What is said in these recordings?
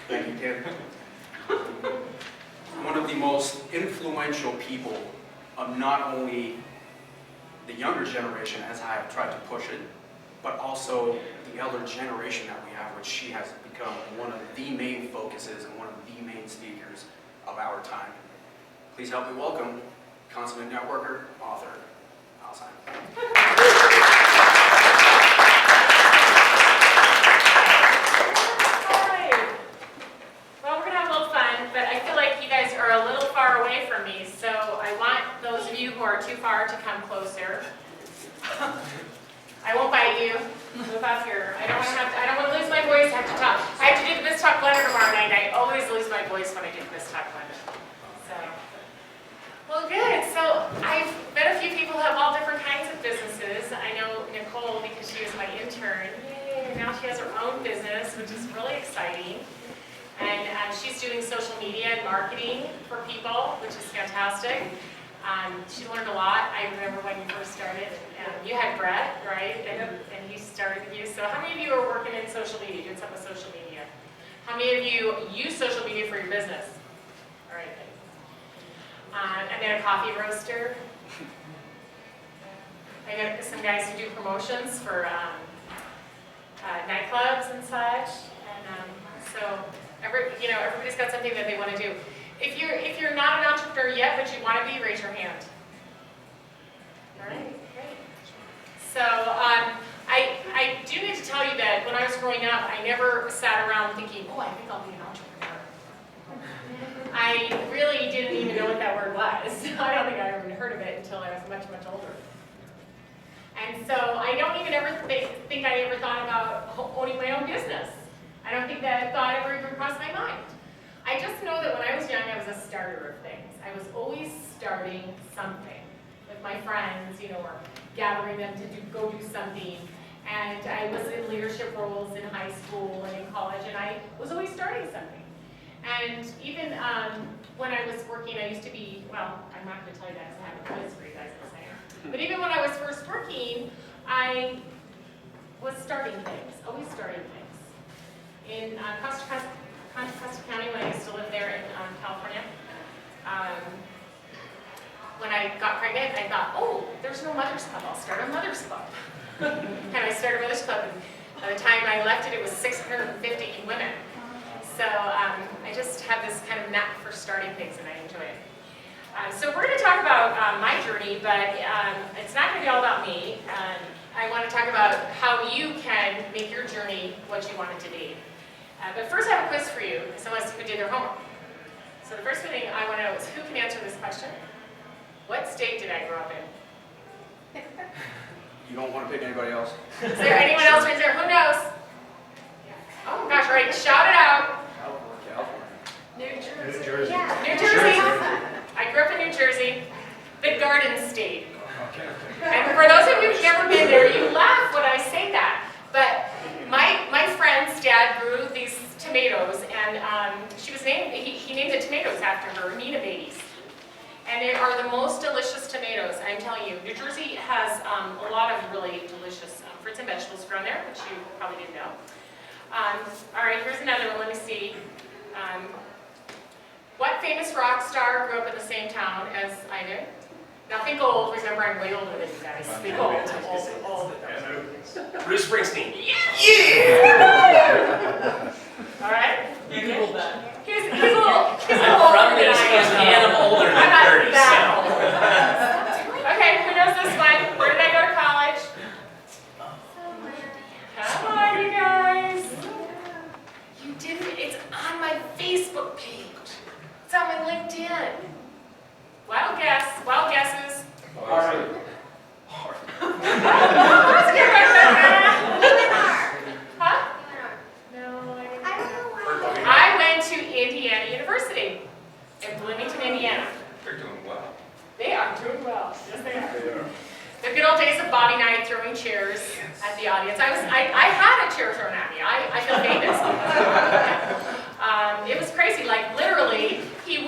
Thank you, Ken. One of the most influential people of not only the younger generation, as I have tried to push it, but also the elder generation that we have, which she has become one of the main focuses and one of the main speakers of our time. Please help me welcome consummate networker, author, Alison. Well, we're going to have a little fun, but I feel like you guys are a little far away from me, so I want those of you who are too far to come closer. I won't bite you. Move up here. I don't want to lose my voice. I have to talk. I have to do the Biz Talk Blender tomorrow night. I always lose my voice when I do the Biz Talk Blender. So, well, good. So I've met a few people who have all different kinds of businesses. I know Nicole because she was my intern. Yay! Now she has her own business, which is really exciting. And she's doing social media and marketing for people, which is fantastic. She learned a lot. I remember when you first started. You had Brett, right? And he started with you. So how many of you are working in social media, doing something with social media? How many of you use social media for your business? All right. I met a coffee roaster. I got some guys who do promotions for nightclubs and such. And so everybody's got something that they want to do. If you're not an entrepreneur yet, but you want to be, raise your hand. All right, great. So I do need to tell you that when I was growing up, I never sat around thinking, oh, I think I'll be an entrepreneur. I really didn't even know what that word was. I don't think I ever heard of it until I was much, much older. And so I don't even ever think I ever thought about owning my own business. I don't think that thought ever even crossed my mind. I just know that when I was young, I was a starter of things. I was always starting something with my friends, or gathering them to go do something. And I was in leadership roles in high school and in college, and I was always starting something. And even when I was working, I used to be, well, I'm not going to tell you that because I have a quiz for you guys in a second. But even when I was first working, I was starting things, always starting things. In Contra Costa County, when I used to live there in California, when I got pregnant, I thought, oh, there's no mother's club. I'll start a mother's club. And I started a mother's club, and by the time I left it, it was 650 women. So I just have this kind of knack for starting things, and I enjoy it. So we're going to talk about my journey, but it's not going to be all about me. I want to talk about how you can make your journey what you want it to be. But first I have a quiz for you, someone who did their homework. So the first thing I want to know is who can answer this question? What state did I grow up in? You don't want to pick anybody else? Is there anyone else right there? Who knows? Oh gosh, all right, shout it out. California. New Jersey. Yeah. New Jersey. I grew up in New Jersey, the Garden State. Okay. And for those of you who've never been there, you laugh when I say that. But my friend's dad grew these tomatoes, and he named the tomatoes after her, Nina babies. And they are the most delicious tomatoes, I'm telling you. New Jersey has a lot of really delicious fruits and vegetables grown there, which you probably didn't know. All right, here's another one. Let me see. What famous rock star grew up in the same town as I did? Now think old. Remember, I'm way older than you guys. Think old. Bruce Springsteen. Yeah! All right. You Googled that. He's a little I'm older from than this I am. and I'm older than I'm not 30, that so. old. Okay, who knows this one? Where did I go to college? Come on, you guys. You didn't. It's on my Facebook page. It's on my LinkedIn. Wild guess. Wild guesses. Harvard. Let's get Huh? No, I don't know. I went to Indiana University in Bloomington, Indiana. They're doing well. They are doing well. Yes, they are. The good old days of Bobby Knight throwing chairs at the audience. I had a chair thrown at me. I feel famous. It was crazy. Like literally, he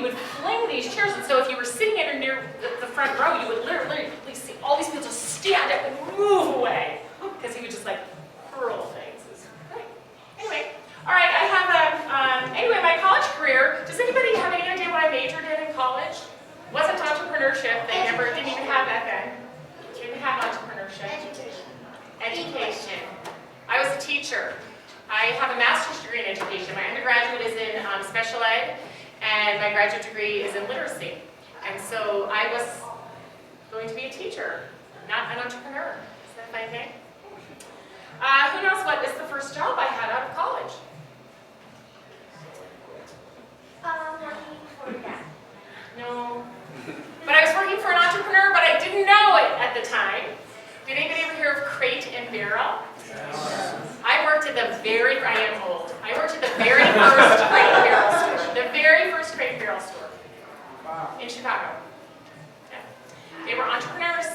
would fling these chairs. And so if you were sitting near the front row, you would literally see all these people just stand up and move away because he would just like hurl things. It was great. Anyway, all right. I have a master's degree in education. My undergraduate is in special ed, and my graduate degree is in literacy. And so I was going to be a teacher, not an entrepreneur. Is that fine, okay? Who knows what is the first job I had out of college? Working for that. No. But I was working for an entrepreneur, but I didn't know it at the time. Did anybody ever hear of Crate and Barrel? I worked at the very, I am old. I worked at the very first Crate and Barrel store. The very first Crate and Barrel store. In Chicago. Yeah. They were entrepreneurs.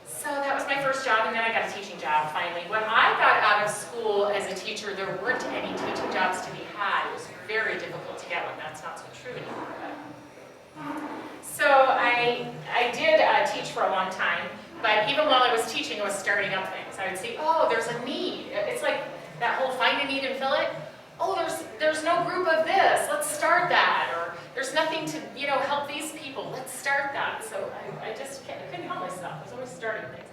So that was my first job, and then I got a teaching job finally. When I got out of school as a teacher, there weren't any teaching jobs to be had. It was very difficult to get one. That's not so true anymore. So I did teach for a long time, but even while I was teaching, I was starting up things. I would see, oh, there's a need. It's like that whole find a need and fill it. Oh, there's no group of this. Let's start that. Or there's nothing to, help these people. Let's start that. So I just couldn't help myself. I was always starting things.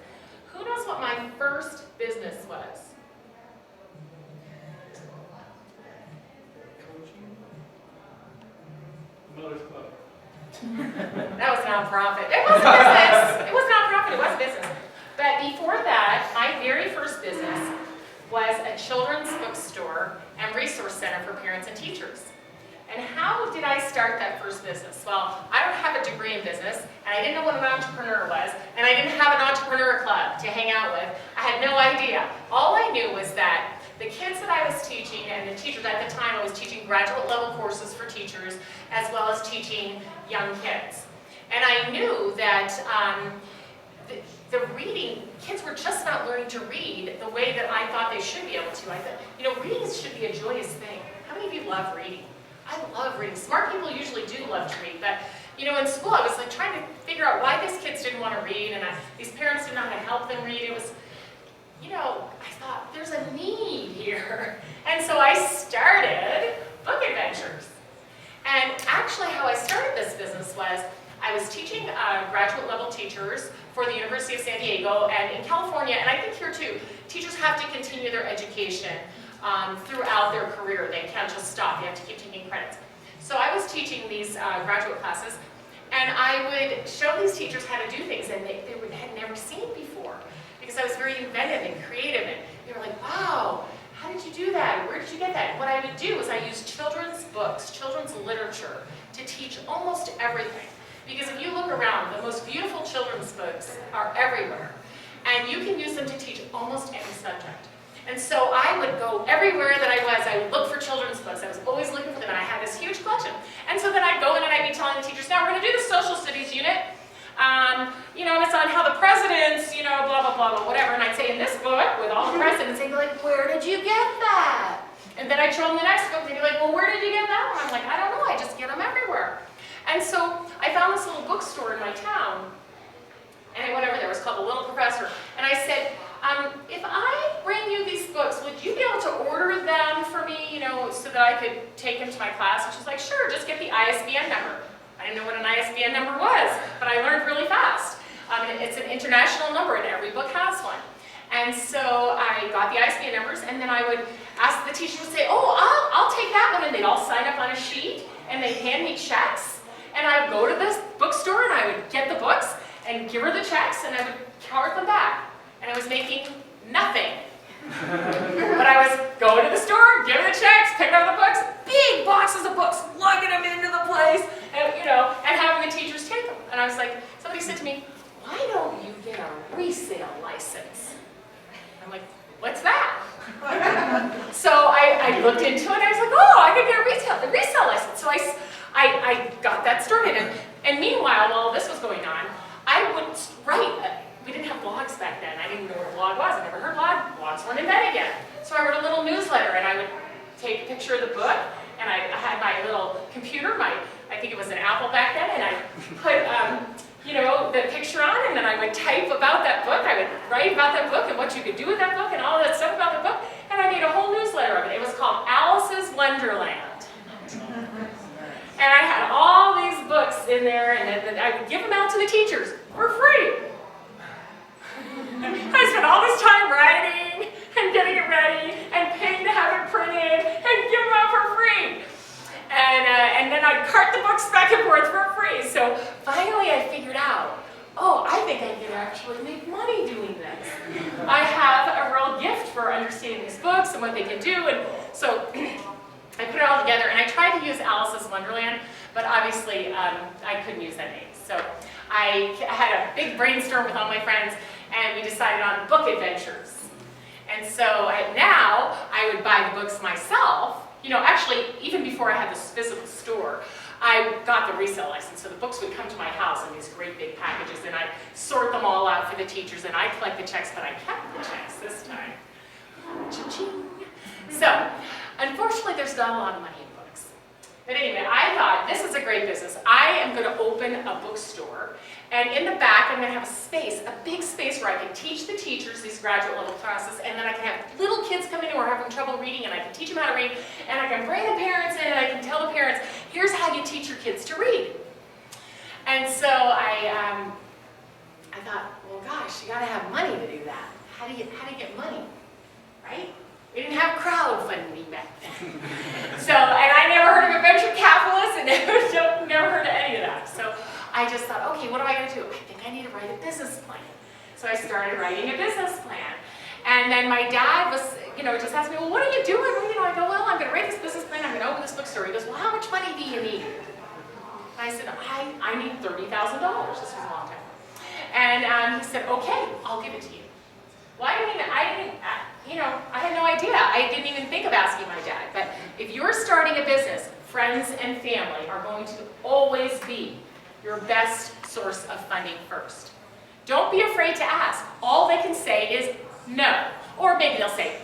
Who knows what my first business was? Mother's Club. That was nonprofit. It was a business. It was nonprofit. It was a business. But before that, my very first business was a children's bookstore and resource center for parents and teachers. And how did I start that first business? Well, I don't have a degree in business, and I didn't know what an entrepreneur was, and I didn't have an entrepreneur club to hang out with. I had no idea. All I knew was that the kids that I was teaching, and the teachers at the time, I was teaching graduate level courses for teachers, as well as teaching young kids. And I knew that the reading, kids were just not learning to read the way that I thought they should be able to. I thought, reading should be a joyous thing. How many of you love reading? I love reading. Smart people usually do love to read, but in school I was like trying to figure out why these kids didn't want to read, and these parents didn't know how to help them read. It was, I thought there's a need here. And so I started Book Adventures. And actually how I started this business was I was teaching graduate level teachers for the University of San Diego, and in California, and I think here too, teachers have to continue their education throughout their career. They can't just stop. They have to keep taking credits. So I was teaching these graduate classes, and I would show these teachers how to do things and they had never seen before, because I was very inventive and creative, and they were like, wow, how did you do that? Where did you get that? And what I would do is I used children's books, children's literature, to teach almost everything. Because if you look around, the most beautiful children's books are everywhere, and you can use them to teach almost any subject. And so I would go everywhere that I would look for children's books. I was always looking for them, and I had this huge collection. And so then I'd go in and I'd be telling the teachers, now we're going to do the social studies unit, and it's on how the presidents, blah, blah, blah, blah, whatever. And I'd say, in this book, with all the presidents, they'd be like, where did you get that? And then I'd show them the next book, and they'd be like, well, where did you get that one? I'm like, I don't know, I just get them everywhere. And so I found this little bookstore in my town, and I went over there. It was called The Little Professor. And I said, if I bring you these books, would you be able to order them for me, so that I could take them to my class? And she's like, sure, just get the ISBN number. I didn't know what an ISBN number was, but I learned really fast. It's an international number, and every book has one. And so I got the ISBN numbers, and then I would ask the teacher to say, oh, I'll take that one. And they'd all sign up on a sheet, and they'd hand me checks. And I would go to this bookstore, and I would get the books, and give her the checks, and I would card them back. And I was making nothing. But I was going to the store, giving the checks, picking up the books, big boxes of books, lugging them into the place, and having the teachers take them. And I was like, somebody said to me, why don't you get a resale license? I'm like, what's that? So I looked into it, and I was like, oh, I could get a resale license. So I got that started. And meanwhile, while this was going on, I would write. We didn't have blogs back then. I didn't know what a blog was. I never heard blogs weren't invented yet. So I wrote a little newsletter, and I would take a picture of the book, and I had my little computer, I think it was an Apple back then, and I put the picture on, and then I would type about that book. I would write about that book and what you could do with that book and all that stuff about the book, and I made a whole newsletter of it. It was called Alice's Wonderland. And I had all these books in there, and I would give them out to the teachers for free. I spent all this time writing and getting it ready and books back and forth for free. So finally I figured out, oh, I think I can actually make money doing this. I have a real gift for understanding these books and what they can do. And so I put it all together, and I tried to use Alice's Wonderland, but obviously I couldn't use that name. So I had a big brainstorm with all my friends, and we decided on Book Adventures. And so now I would buy the books myself. You know, actually, even before I had this physical store, I got the resale license. So the books would come to my house in these great big packages, and I'd sort them all out for the teachers, and I'd collect the checks, but I kept the checks this time. Cha-ching. So, unfortunately, there's not a lot of money in books. But anyway, I thought, this is a great business. I am going to open a bookstore, and in the back, I'm going to have a space, a big space where I can teach the teachers these graduate level classes, and then I can have little kids come in who are having trouble reading, and I can teach them how to read, and I can bring the parents in, and I can tell the parents, here's how you teach your kids to read. And so I thought, well, gosh, you got to have money to do that. How do you get money, right? We didn't have crowdfunding back then. So, and I never heard of a venture capitalist, and never heard of any of that. So I just thought, okay, what am I going to do? I think I need to write a business plan. So I started writing a business plan. And then my dad was, just asked me, well, what are you doing? I go, well, I'm going to write this business plan. I'm going to open this bookstore. He goes, well, how much money do you need? And I said, I need $30,000. This was a long time. And he said, okay, I'll give it to you. Well, I had no idea. I didn't even think of asking my dad. But if you're starting a business, friends and family are going to always be your best source of funding first. Don't be afraid to ask. All they can say is no. Or maybe they'll say,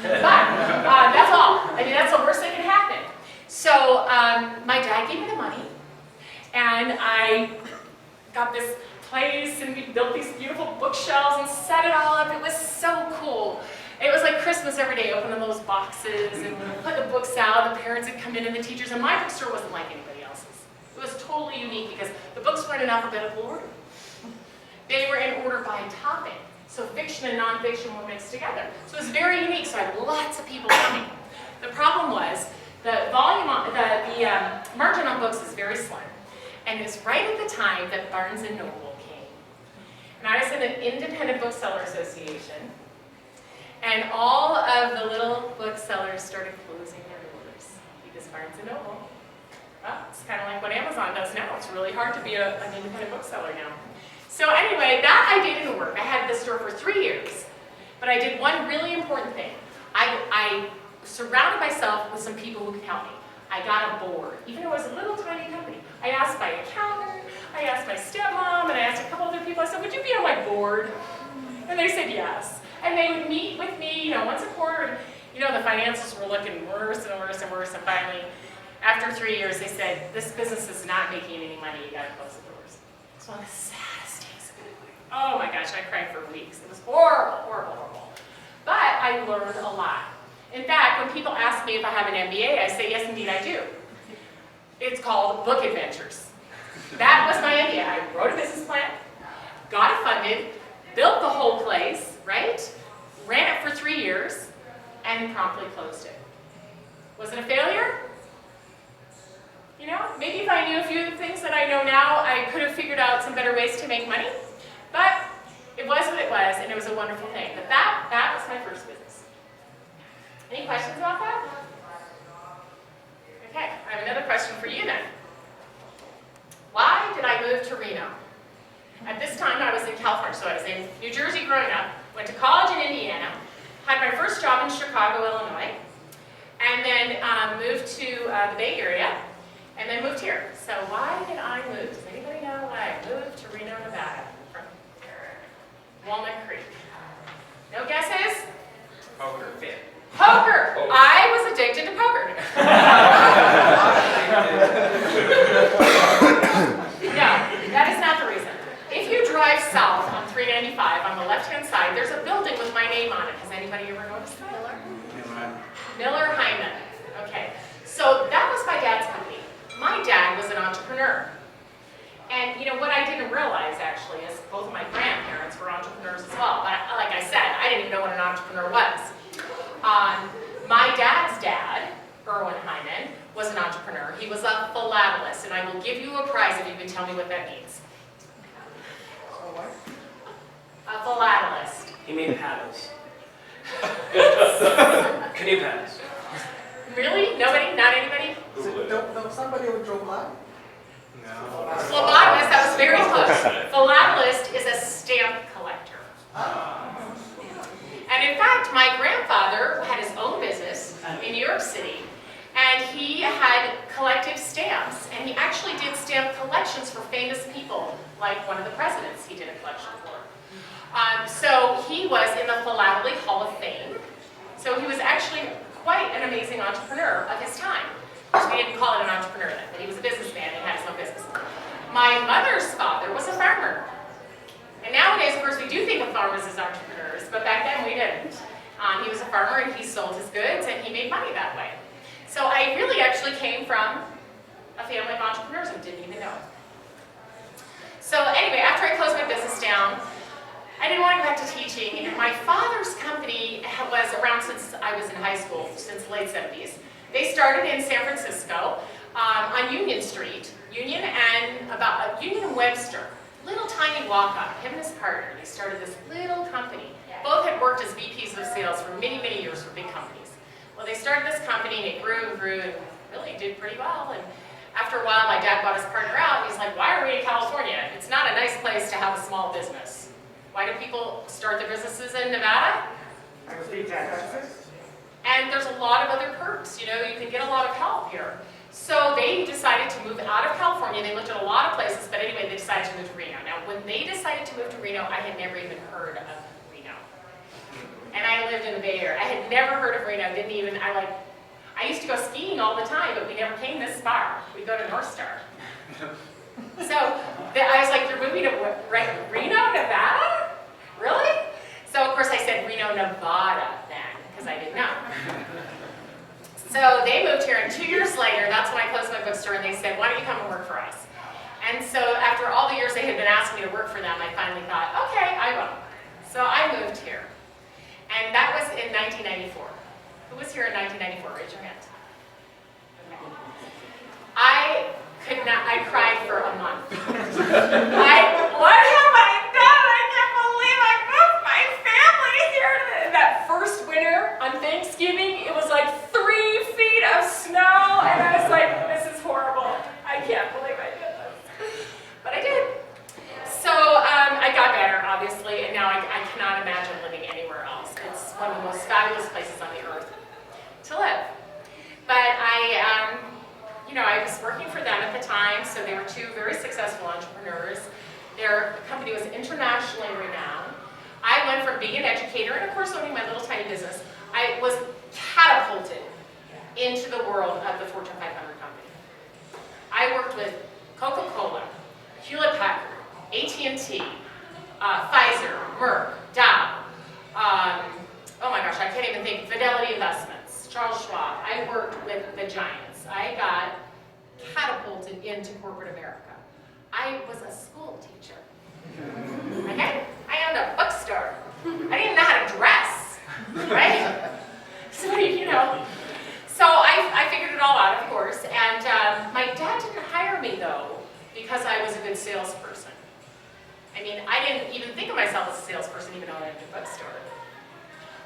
but that's all. I mean, that's the worst that can happen. So my dad gave me the money, and I got this place, and we built these beautiful bookshelves and set it all up. It was so cool. It was like Christmas every day, opening those boxes and put the books out. The parents would come in and the teachers, and my bookstore wasn't like anybody else's. It was totally unique because the books weren't in alphabetical order. They were in order by topic. So fiction and nonfiction were mixed together. So it was very unique, so I had lots of people coming. The problem was the volume, the margin on books is very slim. And it was right at the time that Barnes & Noble came. And I was in an independent bookseller association, and all of the little booksellers started closing their doors because Barnes & Noble, well, it's kind of like what Amazon does now. It's really hard to be an independent bookseller now. So anyway, that idea didn't work. I had this store for 3 years, but I did one really important thing. I surrounded myself with some people who could help me. I got a board, even though it was a little tiny company. I asked my accountant, I asked my stepmom, and I asked a couple other people. I said, would you be on my board? And they said yes. And they would meet with me, once a quarter. And, the finances were looking worse and worse and worse. And finally, after 3 years, they said, this business is not making any money. You got to close the doors. It's one of the saddest days of my life. Oh my gosh, I cried for weeks. It was horrible, horrible, horrible. But I learned a lot. In fact, when people ask me if I have an MBA, I say, yes, indeed, I do. It's called Book Adventures. That was my MBA. I wrote a business plan, got it funded, built the whole place, right? Ran it for 3 years, and promptly closed it. Was it a failure? Maybe if I knew a few things that I know now, I could have figured out some better ways to make money. But it was what it was, and it was a wonderful thing. But that was my first business. Any questions about that? Okay, I have another question for you then. Why did I move to Reno? At this time, I was in California, so I was in New Jersey growing up, went to college in Indiana, had my first job in Chicago, Illinois, and then moved to the Bay Area, and then moved here. So why did I move? Does anybody know why I moved to Reno, Nevada from Walnut Creek? No guesses? Poker fit. Poker! Oh. I was addicted to poker. No, that is not the reason. If you drive south on 395 on the left-hand side, there's a building with my name on it. Has anybody ever noticed that? Miller Hyman. Okay, so that was my dad's company. My dad was an entrepreneur. And what I didn't realize actually is both of my grandparents were entrepreneurs as well. But like I said, I didn't even know what an entrepreneur was. My dad's dad, Erwin Hyman, was an entrepreneur. He was a philatelist, and I will give you a prize if you can tell me what that means. A philatelist. He made paddles. Canoe paddles. Really? Nobody? Not anybody? Somebody who drove by? Phlebotomist, that was very close. Philatelist is a stamp collector. And in fact, my grandfather had his own business in New York City, and he had collected stamps, and he actually did stamp collections for famous people, like one of the presidents he did a collection for. So he was in the Philately Hall of Fame. So he was actually quite an amazing entrepreneur of his time. We didn't call it an entrepreneur then, but he was a businessman and had his own business. My mother's father was a farmer. And nowadays, of course, we do think of farmers as entrepreneurs, but back then we didn't. He was a farmer and he sold his goods and he made money that way. So I really actually came from a family of entrepreneurs and didn't even know it. So anyway, after I closed my business down, I didn't want to go back to teaching. And my father's company was around since I was in high school, since the late 70s. They started in San Francisco on Union Street, Union and Webster. Little tiny walk-up, him and his partner, they started this little company. Both had worked as VPs of sales for many, many years for big companies. Well, they started this company and it grew and grew and really did pretty well. And after a while, my dad bought his partner out and he's like, why are we in California? It's not a nice place to have a small business. Why do people start their businesses in Nevada? And there's a lot of other perks, you know, you can get a lot of help here. So they decided to move out of California. They looked at a lot of places, but anyway, they decided to move to Reno. Now, when they decided to move to Reno, I had never even heard of Reno. And I lived in the Bay Area. I had never heard of Reno, I used to go skiing all the time, but we never came this far. We go to North Star. So I was like, you're moving to Reno, Nevada? Really? So of course I said Reno, Nevada then, because I didn't know. So they moved here, and 2 years later, that's when I closed my bookstore, and they said, why don't you come and work for us? And so after all the years they had been asking me to work for them, I finally thought, okay, I will. So I moved here. And that was in 1994. Who was here in 1994? Raise your hand. I cried for a month. What have I done? I can't believe I moved my family here. That first winter on Thanksgiving, it was like 3 feet of snow, and I was like, this is horrible. I can't believe I did this. But I did. So I got better, obviously, and now I cannot imagine living anywhere else. It's one of the most fabulous places on the earth to live. But I was working for them at the time, so they were two very successful entrepreneurs. Their company was internationally renowned. I went from being an educator and, of course, owning my little tiny business, I was catapulted into the world of the Fortune 500 company. I worked with Coca-Cola, Hewlett-Packard, AT&T, Pfizer, Merck, Dow, oh my gosh, I can't even think, Fidelity Investments, Charles Schwab. I worked with the giants. I got catapulted into corporate America. I was a school teacher. Okay? I owned a bookstore. I didn't know how to dress, right? So, so I figured it all out, of course, and my dad didn't hire me, though, because I was a good salesperson. I mean, I didn't even think of myself as a salesperson, even though I owned a bookstore.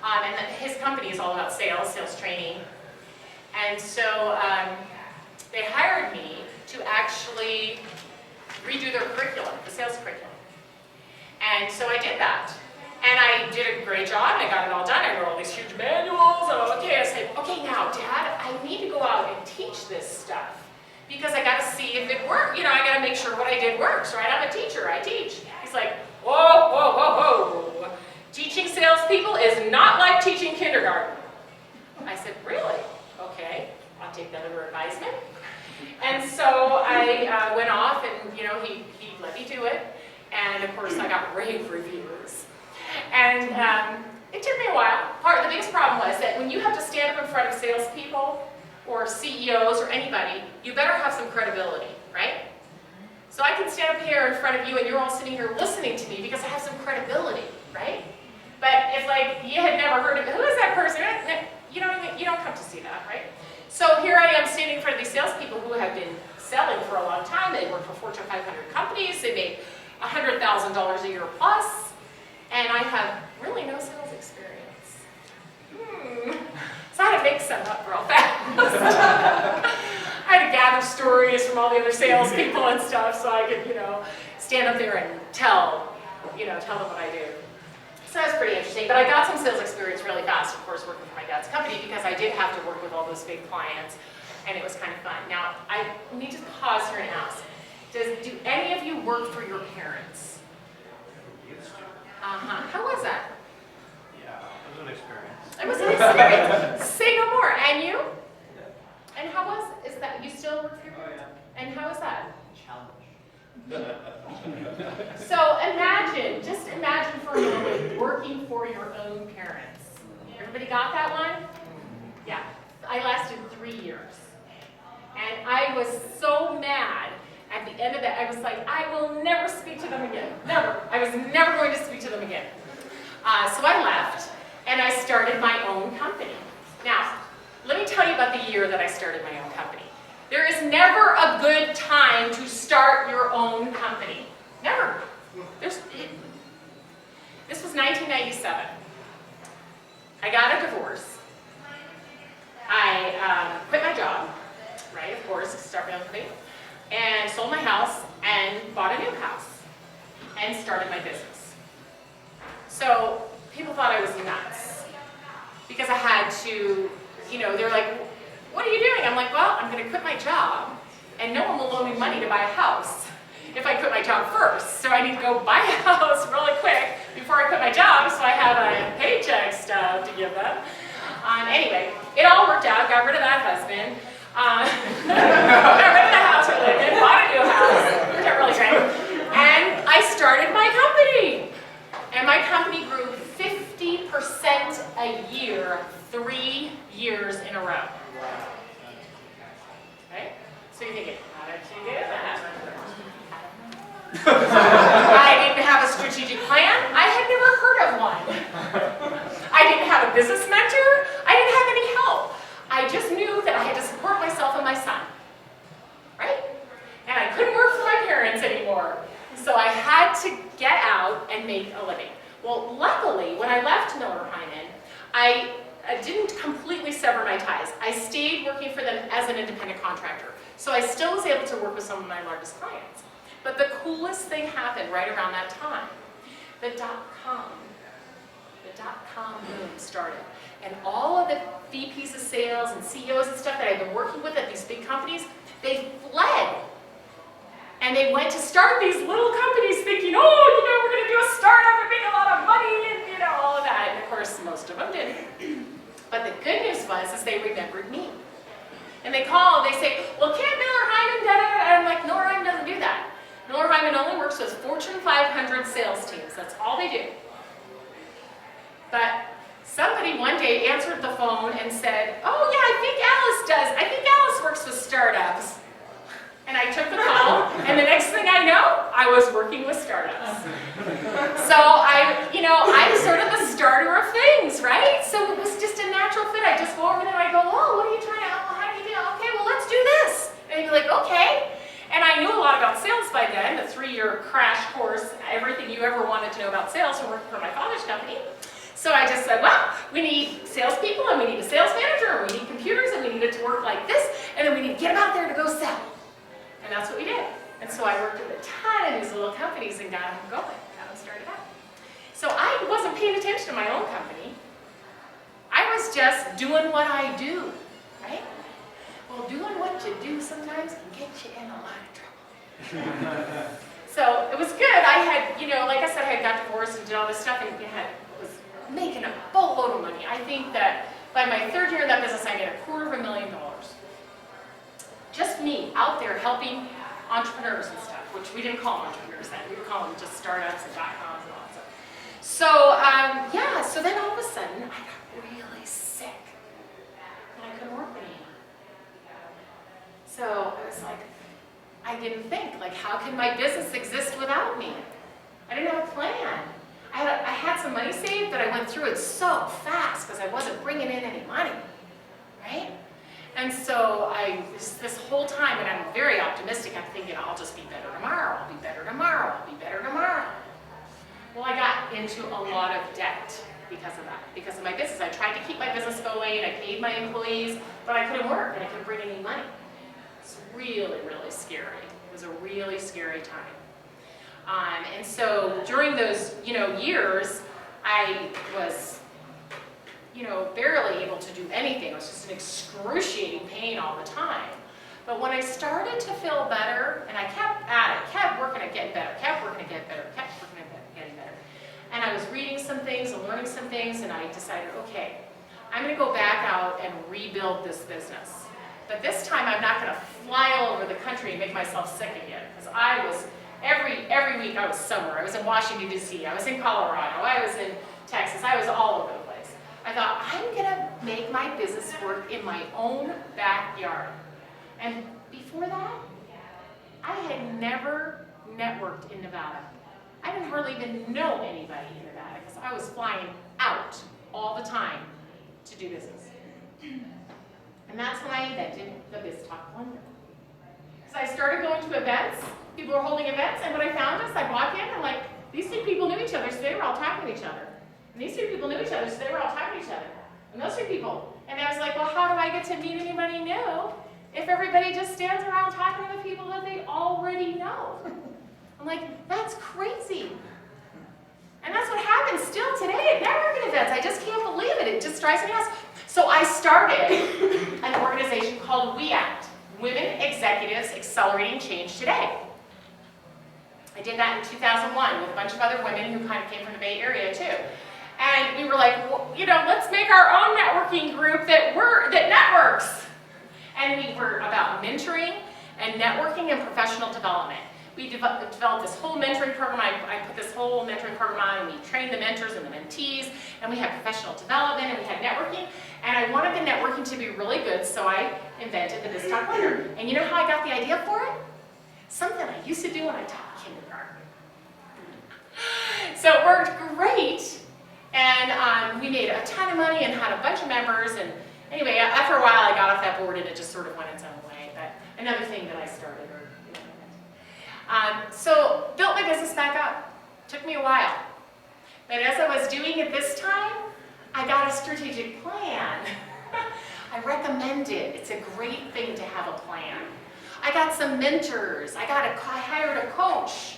And his company is all about sales training. And so they hired me to actually redo their curriculum, the sales curriculum. And so I did that. And I did a great job, and I got it all done. I wrote all these huge manuals, and I said, okay, now, Dad, I need to go out and teach this stuff, because I got to see if it worked. I got to make sure what I did works, right? I'm a teacher, I teach. He's like, whoa, whoa, whoa, whoa. Teaching salespeople is not like teaching kindergarten. I said, really? Okay, I'll take that under advisement. And so I went off, and he let me do it. And of course, I got rave reviews. And it took me a while. The biggest problem was that when you have to stand up in front of salespeople or CEOs or anybody, you better have some credibility, right? So I can stand up here in front of you, and you're all sitting here listening to me because I have some credibility, right? But if you had never heard of it, who is that person? You don't come to see that, right? So here I am standing in front of these salespeople who have been Fortune 500 companies. They made $100,000 a year plus, and I have really no sales experience. So I had to make some up real fast. I had to gather stories from all the other salespeople and stuff so I could, stand up there and tell them what I do. So that was pretty interesting, but I got some sales experience really fast, of course, working for my dad's company because I did have to work with all those big clients, and it was kind of fun. Now, I need to pause here and ask, do any of you work for your parents? How was that? Yeah, it was an experience. It was an experience. Say no more. And you? And how was, is that, you still work for your parents? And how is that? Challenge. So just imagine for a moment working for your own parents. Everybody got that one? Yeah. I lasted 3 years. And I was so mad at the end of that. I was like, I will never speak to them again. Never. I was never going to speak to them again. So I left and I started my own company. Now, let me tell you about the year that I started my own company. There is never a good time to start your own company. Never. This was 1997. I got a divorce. I quit my job, right, of course, to start my own company, and sold my house and bought a new house and started my business. So people thought I was nuts because I had to, they're like, what are you doing? I'm like, well, I'm going to quit my job, and no one will loan me money to buy a house if I quit my job first. So I need to go buy a house really quick before I quit my job so I have a paycheck stub to give them. Anyway, it all worked out. Got rid of that husband. Got rid of the house we lived in, bought a new house. Worked out really great. And I started my company. And my company grew 50% a year, 3 years in a row. Okay? So you're thinking, how did you do that? I didn't have a strategic plan. I had never heard of one. I didn't have a business mentor. I didn't have any help. I just knew that I had to support myself and my son. Right? And I couldn't work for my parents anymore. So I had to get out and make a living. Well, luckily, when I left Miller Heiman, I didn't completely sever my ties. I stayed working for them as an independent contractor. So I still was able to work with some of my largest clients. But the coolest thing happened right around that time. The dot-com boom started. And all of the VPs of sales and CEOs and stuff that I've been working with at these big companies, they fled. And they went to start these little companies thinking, we're going to do a startup and make a lot of money and, all of that. And of course, most of them didn't. But the good news was they remembered me. And they call, they say, well, can't Miller Heiman, da-da-da? And I'm like, Miller Heiman doesn't do that. Miller Heiman only works with Fortune 500 sales teams. That's all they do. But somebody one day answered the phone and said, oh yeah, I think Alice does. I think Alice works with startups. And I took the call, and the next thing I know, I was working with startups. So I'm sort of the starter of things, right? So it was just a natural fit. I just go over there and I go, oh, what are you trying to, how do you do? Okay, well, let's do this. And they'd be like, okay. And I knew a lot about sales by then, the 3-year crash course, everything you ever wanted to know about sales from working for my father's company. So I just said, well, we need salespeople, and we need a sales manager, and we need computers, and we need it to work like this, and then we need to get them out there to go sell. And that's what we did. And so I worked with a ton of these little companies and got them going, got them started out. So I wasn't paying attention to my own company. I was just doing what I do, right? Well, doing what you do sometimes can get you in a lot of trouble. So it was good. I had, like I said, I had got divorced and did all this stuff and was making a boatload of money. I think that by my 3rd year in that business, I made $250,000. Just me out there helping entrepreneurs and stuff, which we didn't call them entrepreneurs then. We would call them just startups and dot-coms and all that stuff. So, so then all of a sudden, I got really sick. And I couldn't work anymore. So I was like, I didn't think, how can my business exist without me? I didn't have a plan. I had some money saved, but I went through it so fast because I wasn't bringing in any money, right? And so this whole time, and I'm very optimistic, I'm thinking, I'll just be better tomorrow, I'll be better tomorrow, I'll be better tomorrow. Well, I got into a lot of debt because of that, because of my business. I tried to keep my business going, I paid my employees, but I couldn't work and I couldn't bring any money. It's really, really scary. It was a really scary time. And so during those, years, I was, barely able to do anything. It was just an excruciating pain all the time. But when I started to feel better, and I kept at it, kept working at getting better, kept working at getting better, kept working at getting better. And I was reading some things and learning some things, and I decided, okay, I'm gonna go back out and rebuild this business. But this time I'm not gonna fly all over the country and make myself sick again, because I was, every week I was somewhere. I was in Washington, D.C., I was in Colorado, I was in Texas, I was all over the place. I thought, I'm gonna make my business work in my own backyard. And before that, I had never networked in Nevada. I didn't hardly even know anybody in Nevada because I was flying out all the time to do business. And that's when I invented the BizTalk London. Because I started going to events, people were holding events, and what I found is I walk in and like, these two people knew each other, so they were all talking to each other. And these two people knew each other, so they were all talking to each other. And those two people. And I was like, well, how do I get to meet anybody new if everybody just stands around talking to the people that they already know? I'm like, that's crazy. And that's what happens still today at networking events. I just can't believe it. It just drives me nuts. So I started an organization called WeAct, Women Executives Accelerating Change Today. I did that in 2001 with a bunch of other women who kind of came from the Bay Area too. And we were like, well, let's make our own networking group that networks. And we were about mentoring and networking and professional development. We developed this whole mentoring program. I put this whole mentoring program on, and we trained the mentors and the mentees, and we had professional development, and we had networking. And I wanted the networking to be really good, so I invented the BizTalk London. And you know how I got the idea for it? Something I used to do when I taught kindergarten. So it worked great. And we made a ton of money and had a bunch of members. And anyway, after a while, I got off that board and it just sort of went its own way. But another thing that I started. So built my business back up. Took me a while. But as I was doing it this time, I got a strategic plan. I recommend it. It's a great thing to have a plan. I got some mentors. I hired a coach.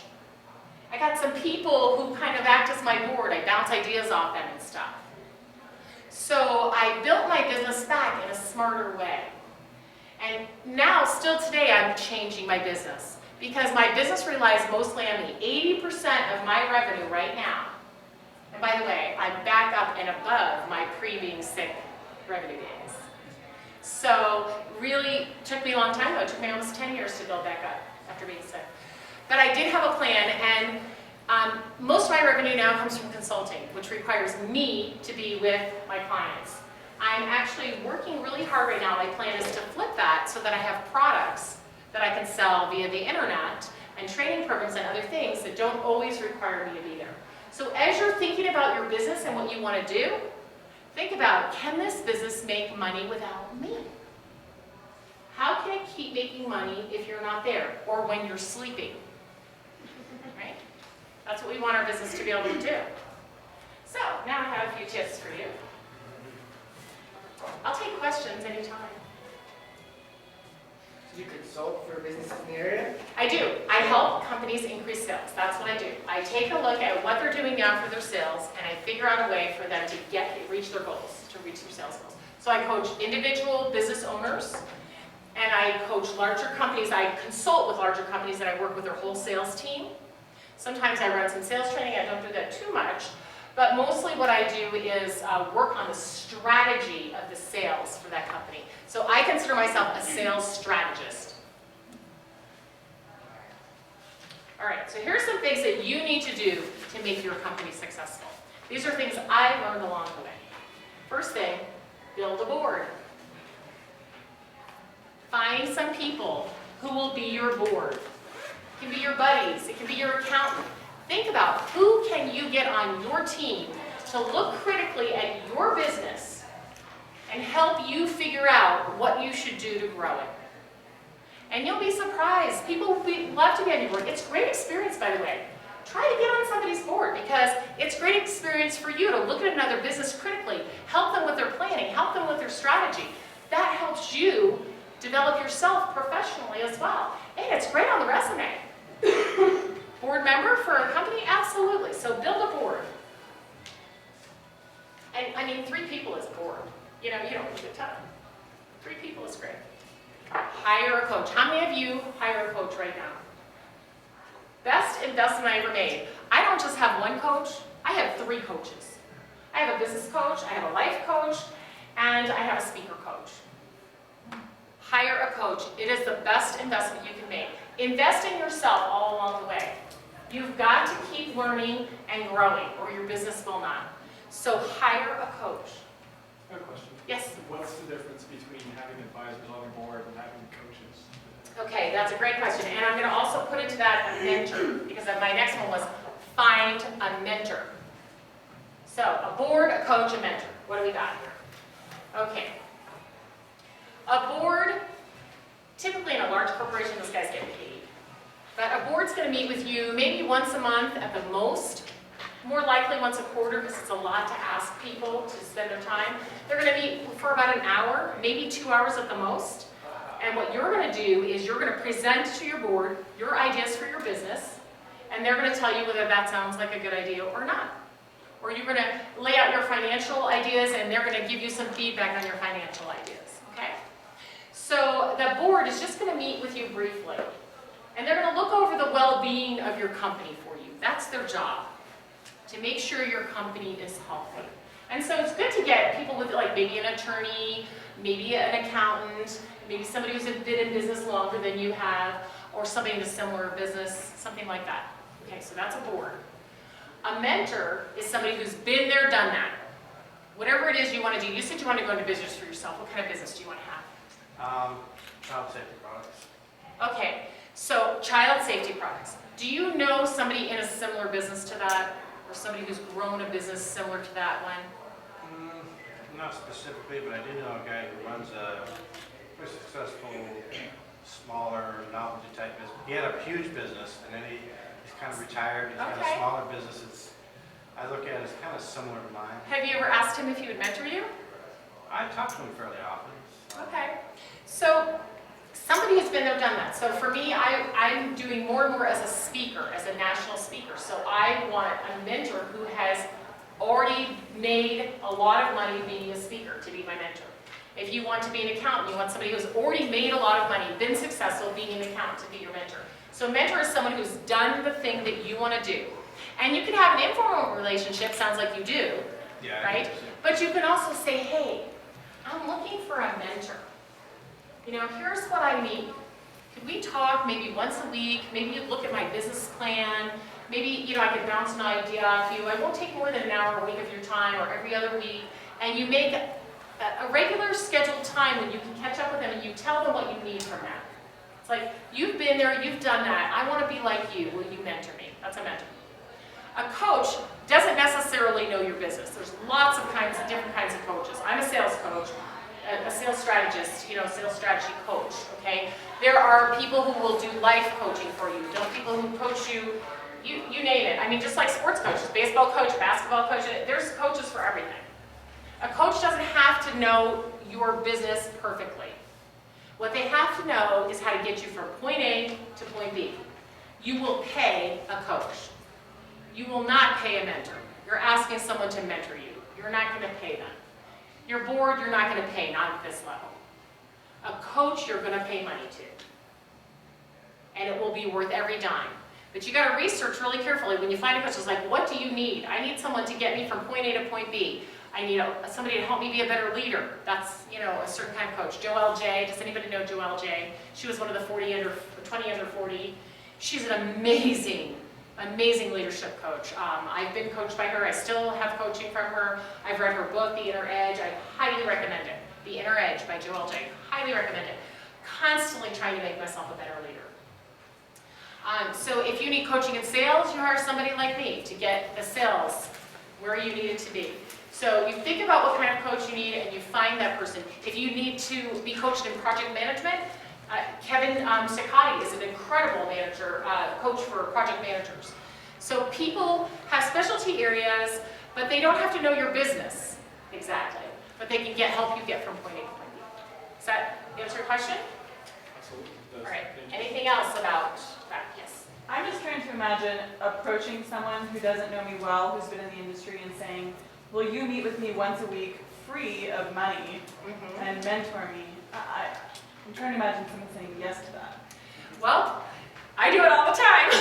I got some people who kind of act as my board. I bounce ideas off them and stuff. So I built my business back in a smarter way. And now, still today, I'm changing my business because my business relies mostly on me. 80% of my revenue right now, and by the way, I'm back up and above my pre-being sick revenue days. So really took me a long time though. It took me almost 10 years to build back up after being sick. But I did have a plan, and most of my revenue now comes from consulting, which requires me to be with my clients. I'm actually working really hard right now. My plan is to flip that so that I have products that I can sell via the internet and training programs and other things that don't always require me to be there. So as you're thinking about your business and what you want to do, think about, can this business make money without me? How can it keep making money if you're not there or when you're sleeping? Right? That's what we want our business to be able to do. So now I have a few tips for you. I'll take questions anytime. Do you consult for businesses in the area? I do. I help companies increase sales. That's what I do. I take a look at what they're doing now for their sales, and I figure out a way for them to reach their goals, to reach their sales goals. So I coach individual business owners, and I coach larger companies. I consult with larger companies, and I work with their whole sales team. Sometimes I run some sales training. I don't do that too much. But mostly what I do is work on the strategy of the sales for that company. So I consider myself a sales strategist. All right, so here are some things that you need to do to make your company successful. These are things I learned along the way. First thing, build a board. Find some people who will be your board. It can be your buddies, it can be your accountant. Think about who can you get on your team to look critically at your business and help you figure out what you should do to grow it. And you'll be surprised. People love to be on your board. It's a great experience, by the way. Try to get on somebody's board because it's a great experience for you to look at another business critically, help them with their planning, help them with their strategy. That helps you develop yourself professionally as well. And it's great on the resume. Board member for a company? Absolutely. So build a board. And I mean, 3 people is a board. You know, you don't need a ton. 3 people is great. Hire a coach. How many of you hire a coach right now? Best investment I ever made. I don't just have one coach, I have 3 coaches. I have a business coach, I have a life coach, and I have a speaker coach. Hire a coach. It is the best investment you can make. Invest in yourself all along the way. You've got to keep learning and growing, or your business will not. So hire a coach. I have a question. Yes? What's the difference between having advisors on the board and having coaches? Okay, that's a great question. And I'm going to also put into that a mentor, because my next one was find a mentor. So a board, a coach, a mentor. What do we got here? Okay. A board, typically in a large corporation, this guy's getting paid. But a board's going to meet with you maybe once a month at the most. More likely once a quarter because it's a lot to ask people to spend their time. They're going to meet for about an hour, maybe 2 hours at the most. And what you're going to do is you're going to present to your board your ideas for your business, and they're going to tell you whether that sounds like a good idea or not. Or you're going to lay out your financial ideas, and they're going to give you some feedback on your financial ideas, okay? So the board is just going to meet with you briefly, and they're going to look over the well-being of your company for you. That's their job, to make sure your company is healthy. And so it's good to get people with, like, maybe an attorney, maybe an accountant, maybe somebody who's been in business longer than you have, or somebody in a similar business, something like that. Okay, so that's a board. A mentor is somebody who's been there, done that. Whatever it is you want to do. You said you want to go into business for yourself. What kind of business do you want to have? Child safety products. Okay, so child safety products. Do you know somebody in a similar business to that? Or somebody who's grown a business similar to that one? Not specifically, but I do know a guy who runs a very successful, smaller, novelty type business. He had a huge business, and then he's kind of retired. He's got a Okay. smaller business. I look at it as kind of similar to mine. Have you ever asked him if he would mentor you? I talk to him fairly often. Okay, so somebody who's been there, done that. So for me, I'm doing more and more as a speaker, as a national speaker. So I want a mentor who has already made a lot of money being a speaker to be my mentor. If you want to be an accountant, you want somebody who's already made a lot of money, been successful being an accountant to be your mentor. So a mentor is someone who's done the thing that you want to do. And you can have an informal relationship, sounds like you do, Yeah. right? But you can also say, hey, I'm looking for a mentor. You know, here's what I need. Could we talk maybe once a week? Maybe you look at my business plan. Maybe, you know, I could bounce an idea off you. I won't take more than an hour a week of your time or every other week. And you make a regular scheduled time when you can catch up with them and you tell them what you need from them. It's like, you've been there, you've done that. I want to be like you. Will you mentor me? That's a mentor. A coach doesn't necessarily know your business. There's lots of different kinds of coaches. I'm a sales coach, a sales strategist, you know, sales strategy coach, okay? There are people who will do life coaching for you. There are people who coach you, you name it. I mean, just like sports coaches, baseball coach, basketball coach, there's coaches for everything. A coach doesn't have to know your business perfectly. What they have to know is how to get you from point A to point B. You will pay a coach. You will not pay a mentor. You're asking someone to mentor you. You're not going to pay them. Your board, you're not going to pay, not at this level. A coach, you're going to pay money to. And it will be worth every dime. But you got to research really carefully. When you find a coach, it's like, what do you need? I need someone to get me from point A to point B. I need somebody to help me be a better leader. That's, you know, a certain kind of coach. Joelle J. Does anybody know Joelle J? She was one of the 20 under 40. She's an amazing leadership coach. I've been coached by her. I still have coaching from her. I've read her book, The Inner Edge. I highly recommend it. The Inner Edge by Joelle J. Highly recommend it. Constantly trying to make myself a better leader. So if you need coaching in sales, you hire somebody like me to get the sales where you need it to be. So you think about what kind of coach you need and you find that person. If you need to be coached in project management, Kevin Sicati is an incredible manager, coach for project managers. So people have specialty areas, but they don't have to know your business exactly, but they can help you get from point A to point B. Does that answer your question? Absolutely. All right. Anything else about that? Yes. I'm just trying to imagine approaching someone who doesn't know me well, who's been in the industry, and saying, will you meet with me once a week free of money and mentor me? I'm trying to imagine someone saying yes to that. Well, I do it all the time.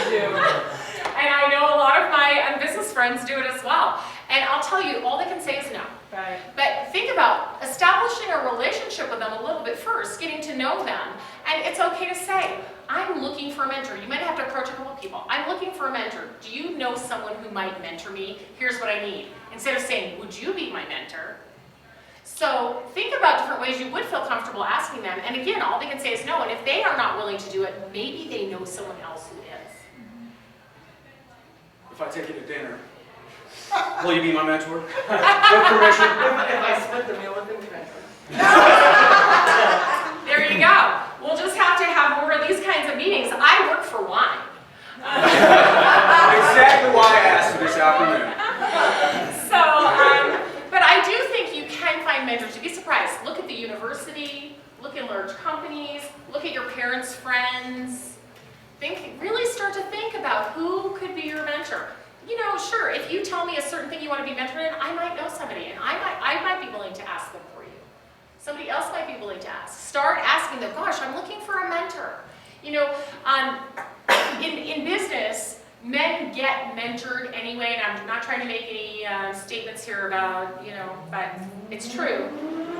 And I know a lot of my business friends do it as well. And I'll tell you, all they can say is no. Right. But think about establishing a relationship with them a little bit first, getting to know them. And it's okay to say, I'm looking for a mentor. You might have to approach a couple people. I'm looking for a mentor. Do you know someone who might mentor me? Here's what I need. Instead of saying, would you be my mentor? So think about different ways you would feel comfortable asking them. And again, all they can say is no. And if they are not willing to do it, maybe they know someone else who is. If I take you to dinner, will you be my mentor? With permission? If I split the meal with him, eventually. There you go. We'll just have to have more of these kinds of meetings. I work for wine. Exactly why I asked you this afternoon. So, but I do think you can find mentors. You'd be surprised. Look at the university, look at large companies, look at your parents' friends. Really start to think about who could be your mentor. You know, sure, if you tell me a certain thing you want to be mentored in, I might know somebody, and I might be willing to ask them for you. Somebody else might be willing to ask. Start asking them, gosh, I'm looking for a mentor. You know, in business, men get mentored anyway, and I'm not trying to make any statements here about, you know, but it's true.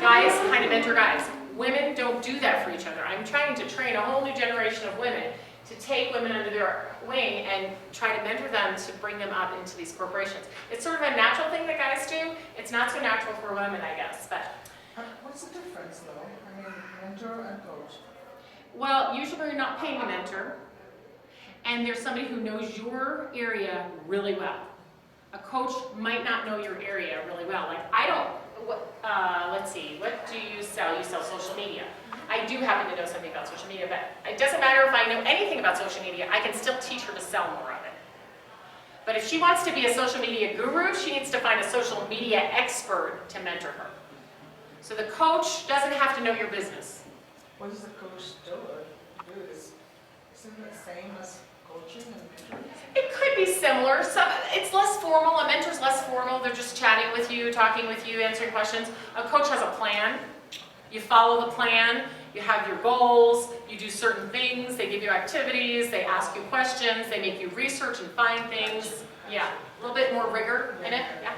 Guys kind of mentor guys. Women don't do that for each other. I'm trying to train a whole new generation of women to take women under their wing and try to mentor them to bring them up into these corporations. It's sort of a natural thing that guys do. It's not so natural for women, I guess, but. What's the difference though? I mean, mentor and coach. Well, usually you're not paying a mentor, and there's somebody who knows your area really well. A coach might not know your area really well. Like, I don't, let's see, what do you sell? You sell social media. I do happen to know something about social media, but it doesn't matter if I know anything about social media, I can still teach her to sell more of it. But if she wants to be a social media guru, she needs to find a social media expert to mentor her. So the coach doesn't have to know your business. What does the coach do? Isn't it the same as coaching and mentoring? It could be similar. It's less formal. A mentor's less formal. They're just chatting with you, talking with you, answering questions. A coach has a plan. You follow the plan. You have your goals. You do certain things. They give you activities. They ask you questions. They make you research and find things. Yeah, a little bit more rigor in it. Yeah.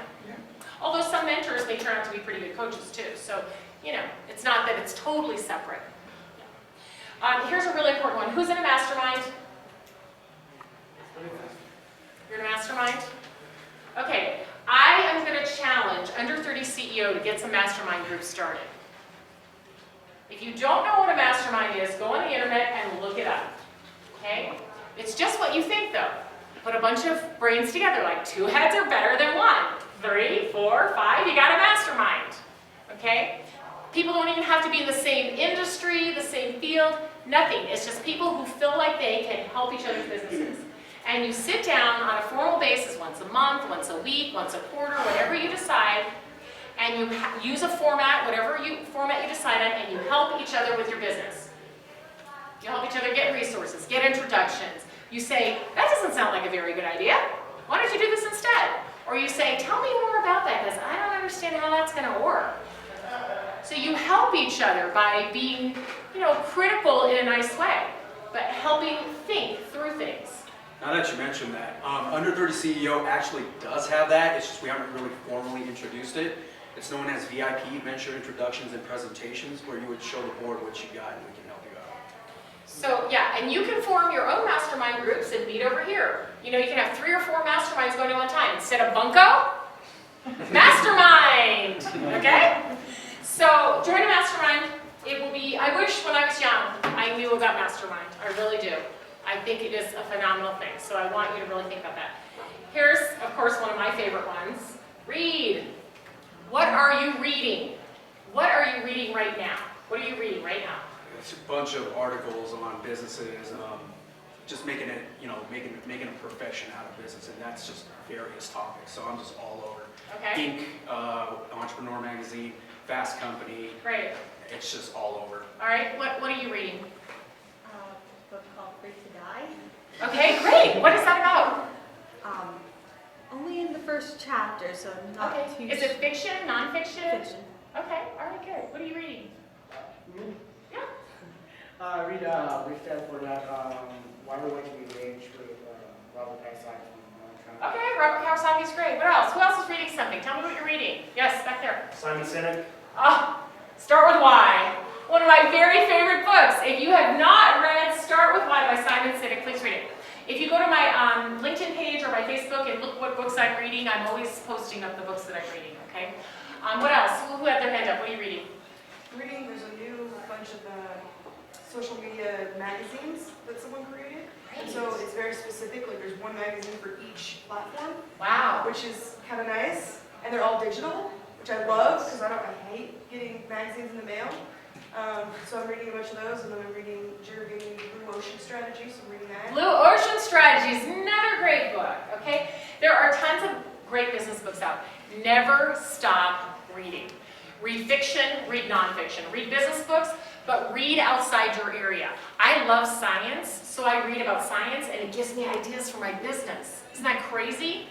Although some mentors may turn out to be pretty good coaches too. So, you know, it's not that it's totally separate. Here's a really important one. Who's in a mastermind? You're in a mastermind? Okay, I am going to challenge Under 30 CEO to get some mastermind groups started. If you don't know what a mastermind is, go on the internet and look it up. Okay? It's just what you think though. Put a bunch of brains together, like 2 heads are better than 1. 3, 4, 5, you got a mastermind. Okay? People don't even have to be in the same industry, the same field, nothing. It's just people who feel like they can help each other's businesses. And you sit down on a formal basis once a month, once a week, once a quarter, whatever you decide, and you use a format, whatever format you decide on, and you help each other with your business. You help each other get resources, get introductions. You say, that doesn't sound like a very good idea. Why don't you do this instead? Or you say, tell me more about that, because I don't understand how that's going to work. So you help each other by being, you know, critical in a nice way, but helping think through things. Now that you mentioned that, Under 30 CEO actually does have that. It's just we haven't really formally introduced it. It's known as VIP, Venture Introductions and Presentations, where you would show the board what you got and we can help you out. So yeah, and you can form your own mastermind groups and meet over here. You know, you can have 3 or 4 masterminds going at one time. Instead of bunco, mastermind, okay? So join a mastermind. It will be, I wish when I was young, I knew about mastermind. I really do. I think it is a phenomenal thing. So I want you to really think about that. Here's, of course, one of my favorite ones. Read. What are you reading? What are you reading right now? What are you reading right now? It's a bunch of articles on businesses, just making it, making a profession out of business, and that's just various topics. So I'm just all over. Okay. Inc., Entrepreneur Magazine, Fast Company. Great. It's just all over. All right. What are you reading? Book called Free to Die. Okay. Great. What is that about? Only in the first chapter, so not too Okay. Is it fiction? Nonfiction? fiction. Okay. All right. Good. What are you reading? Me? Yeah. I read Rich Dad Poor Dad, Why We Want to Be Rich with Robert Kiyosaki. Okay. Robert Kiyosaki's great. What else? Who else is reading something? Tell me what you're reading. Yes, back there. Simon Sinek. Start with Why. One of my very favorite books. If you have not read Start with Why by Simon Sinek, please read it. If you go to my LinkedIn page or my Facebook and look what books I'm reading, I'm always posting up the books that I'm reading, okay? What else? Who had their hand up? What are you reading? Reading, there's a new bunch of social media magazines that someone created. And so it's very specific, like there's one magazine for each platform, Wow. which is kind of nice. And they're all digital, which I love because I hate getting magazines in the mail. So I'm reading a bunch of those, and then I'm reading Jeremy Blue Ocean Strategy, so I'm reading that. Blue Ocean Strategies, another great book, okay? There are tons of great business books out. Never stop reading. Read fiction, read nonfiction. Read business books, but read outside your area. I love science, so I read about science, and it gives me ideas for my business. Isn't that crazy?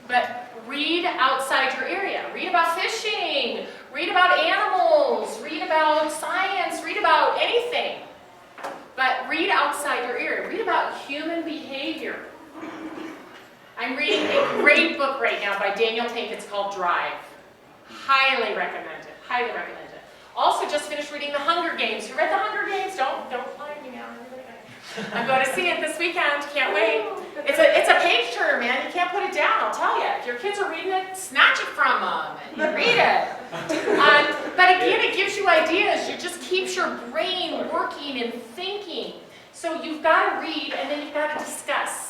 But read outside your area. Read about fishing, read about animals, read about science, read about anything. But read outside your area. Read about human behavior. I'm reading a great book right now by Daniel Pink. It's called Drive. Highly recommend it. Highly recommend it. Also just finished reading The Hunger Games. You read The Hunger Games? Don't lie to me now. I'm going to see it this weekend. Can't wait. It's a page turner, man. You can't put it down, I'll tell you. If your kids are reading it, snatch it from them and you read it. But again, it gives you ideas. It just keeps your brain working and thinking. So you've got to read, and then you've got to discuss.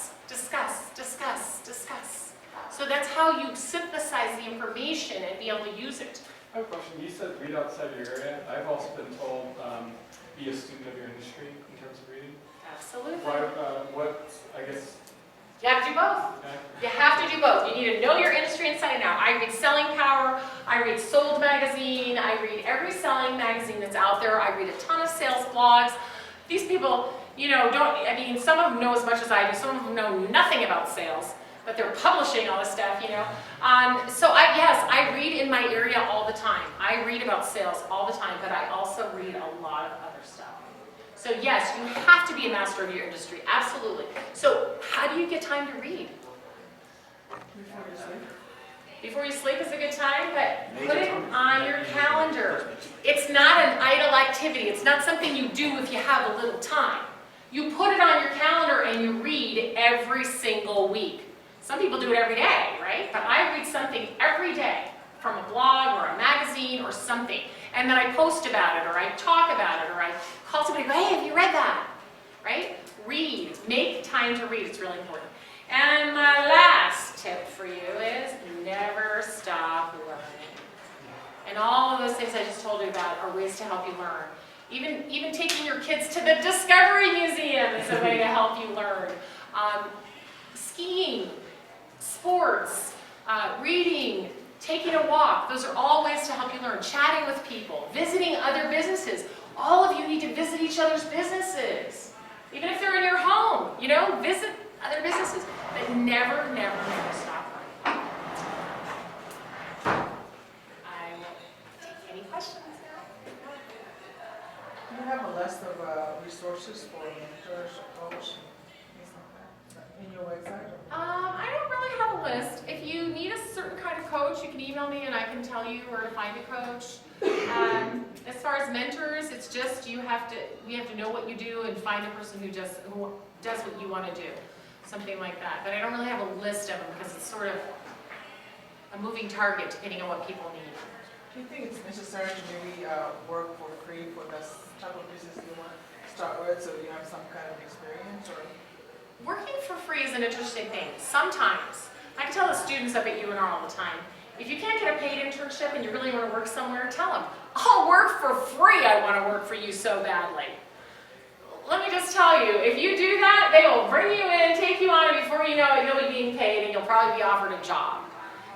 So that's how you synthesize the information and be able to use it. I have a question. You said read outside your area. I've also been told be a student of your industry in terms of reading. Absolutely. I guess. You have to do both. Okay. You have to do both. You need to know your industry inside and out. I read Selling Power, I read Sold Magazine, I read every selling magazine that's out there. I read a ton of sales blogs. These people, some of them know as much as I do. Some of them know nothing about sales, but they're publishing all this stuff, So I read in my area all the time. I read about sales all the time, but I also read a lot of other stuff. So yes, you have to be a master of your industry, absolutely. So how do you get time to read? Before you sleep. Before you sleep is a good time, but put it on your calendar. It's not an idle activity. It's not something you do if you have a little time. You put it on your calendar and you read every single week. Some people do it every day, right? But I read something every day from a blog or a magazine or something. And then I post about it, or I talk about it, or I call somebody and go, hey, have you read that? Right? Read. Make time to read. It's really important. And my last tip for you is never stop learning. And all of those things I just told you about are ways to help you learn. Even taking your kids to the Discovery Museum is a way to help you learn. Skiing, sports, reading, taking a walk, those are all ways to help you learn. Chatting with people, visiting other businesses. All of you need to visit each other's businesses. Even if they're in your home, visit other businesses. But never stop learning. I will take any questions now. Do you have a list of resources for mentors or coach, things like that, in your website? I don't really have a list. If you need a certain kind of coach, you can email me and I can tell you where to find a coach. As far as mentors, it's just we have to know what you do and find a person who does what you want to do, something like that. But I don't really have a list of them because it's sort of a moving target depending on what people need. Do you think it's necessary to maybe work for free for this type of business you want to start with, so you have some kind of experience? Or Working for free is an interesting thing. Sometimes, I can tell the students up at UNR all the time, If you can't get a paid internship and you really want to work somewhere, tell them, I'll work for free. I want to work for you so badly. Let me just tell you, if you do that, they will bring you in, take you on, and before you know it, you'll be being paid and you'll probably be offered a job.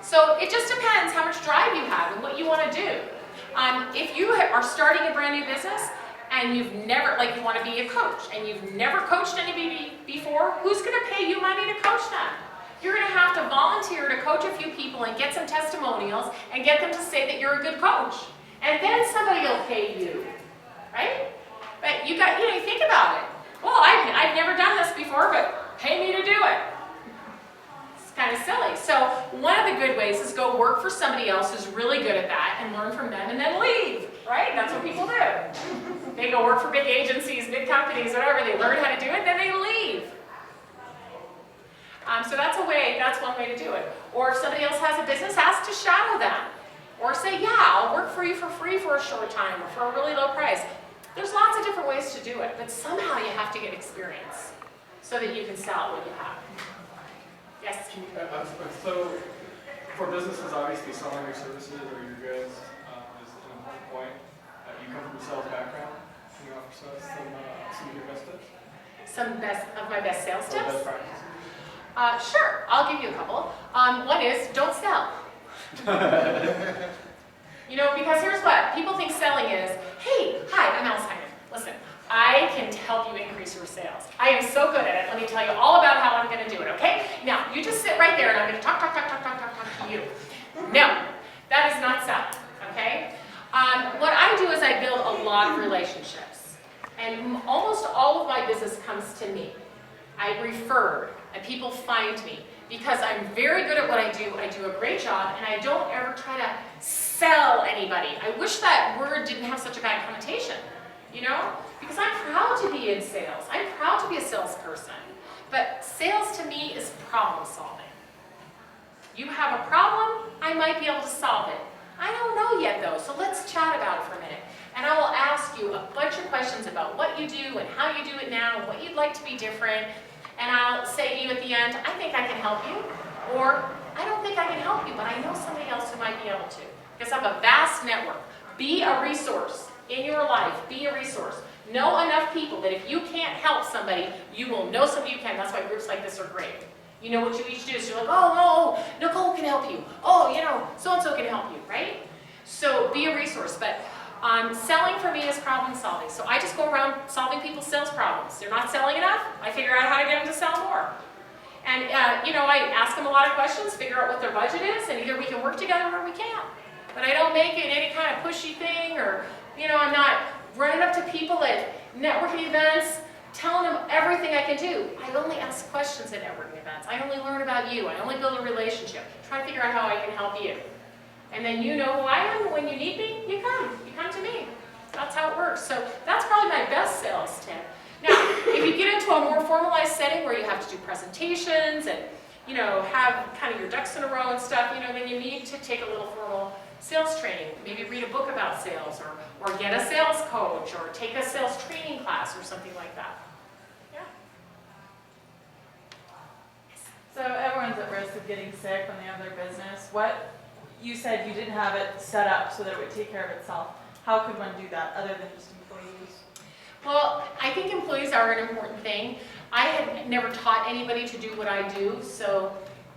So it just depends how much drive you have and what you want to do. If you are starting a brand new business and you've never, like you want to be a coach and you've never coached anybody before, who's going to pay you money to coach them? You're going to have to volunteer to coach a few people and get some testimonials and get them to say that you're a good coach. And then somebody will pay you, right? But you think about it. Well, I've never done this before, but pay me to do it. It's kind of silly. So one of the good ways is go work for somebody else who's really good at that and learn from them and then leave, right? That's what people do. They go work for big agencies, big companies, whatever. They learn how to do it, then they leave. So that's one way to do it. Or if somebody else has a business, ask to shadow them. Or say, yeah, I'll work for you for free for a short time or for a really low price. There's lots of different ways to do it, but somehow you have to get experience so that you can sell what you have. Yes? So, for businesses, obviously selling your services or your goods is an important point. You come from a sales background. Can you offer us some of your best tips? Some of my best sales Or tips? best practices? Sure, I'll give you a couple. One is, don't sell. Because here's what, people think selling is, hey, hi, I'm Alice Hyman. Listen, I can help you increase your sales. I am so good at it. Let me tell you all about how I'm going to do it, okay? Now, you just sit right there and I'm going to talk to you. No, that is not selling, okay? What I do is I build a lot of relationships. And almost all of my business comes to me. I refer, and people find me. Because I'm very good at what I do a great job, and I don't ever try to sell anybody. I wish that word didn't have such a bad connotation, Because I'm proud to be in sales. I'm proud to be a salesperson. But sales to me is problem solving. You have a problem, I might be able to solve it. I don't know yet though, so let's chat about it for a minute. And I will ask you a bunch of questions about what you do and how you do it now, and what you'd like to be different. And I'll say to you at the end, I think I can help you, or I don't think I can help you, but I know somebody else who might be able to. Because I have a vast network. Be a resource in your life. Be a resource. Know enough people that if you can't help somebody, you will know somebody who can. That's why groups like this are great. You know what you each do. So you're like, oh, no, Nicole can help you. Oh, so-and-so can help you, right? So be a resource. But selling for me is problem solving. So I just go around solving people's sales problems. They're not selling enough, I figure out how to get them to sell more. And, I ask them a lot of questions, figure out what their budget is, and either we can work together or we can't. But I don't make it any kind of pushy thing, or, I'm not running up to people at networking events, telling them everything I can do. I only ask questions at networking events. I only learn about you. I only build a relationship. Try to figure out how I can help you. And then you know who I am. When you need me, you come. You come to me. That's how it works. So that's probably my best sales tip. Now, if you get into a more formalized setting where you have to do presentations and, have kind of your ducks in a row and stuff, then you need to take a little formal sales training. Maybe read a book about sales, or get a sales coach, or take a sales training class or something like that. Yeah. So everyone's at risk of getting sick when they have their business. You said you didn't have it set up so that it would take care of itself. How could one do that other than just employees? Well, I think employees are an important thing. I had never taught anybody to do what I do, so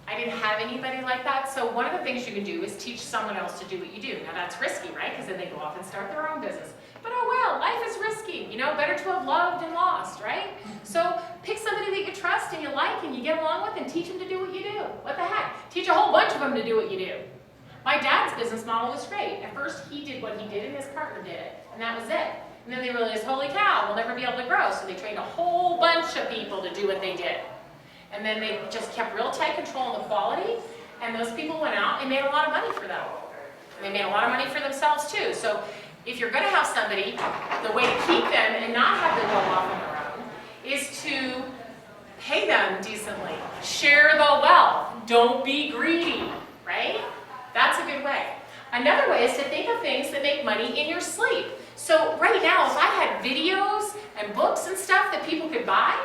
I didn't have anybody like that. So one of the things you can do is teach someone else to do what you do. Now that's risky, right? Because then they go off and start their own business. But oh well, life is risky. Better to have loved and lost, right? So pick somebody that you trust and you like and you get along with, and teach them to do what you do. What the heck? Teach a whole bunch of them to do what you do. My dad's business model was great. At first, he did what he did and his partner did it, and that was it. And then they realized, holy cow, we'll never be able to grow. So they trained a whole bunch of people to do what they did. And then they just kept real tight control on the quality, and those people went out and made a lot of money for them. And they made a lot of money for themselves too. So if you're going to have somebody, the way to keep them and not have them go off on their own is to pay them decently. Share the wealth. Don't be greedy, right? That's a good way. Another way is to think of things that make money in your sleep. So right now, if I had videos and books and stuff that people could buy,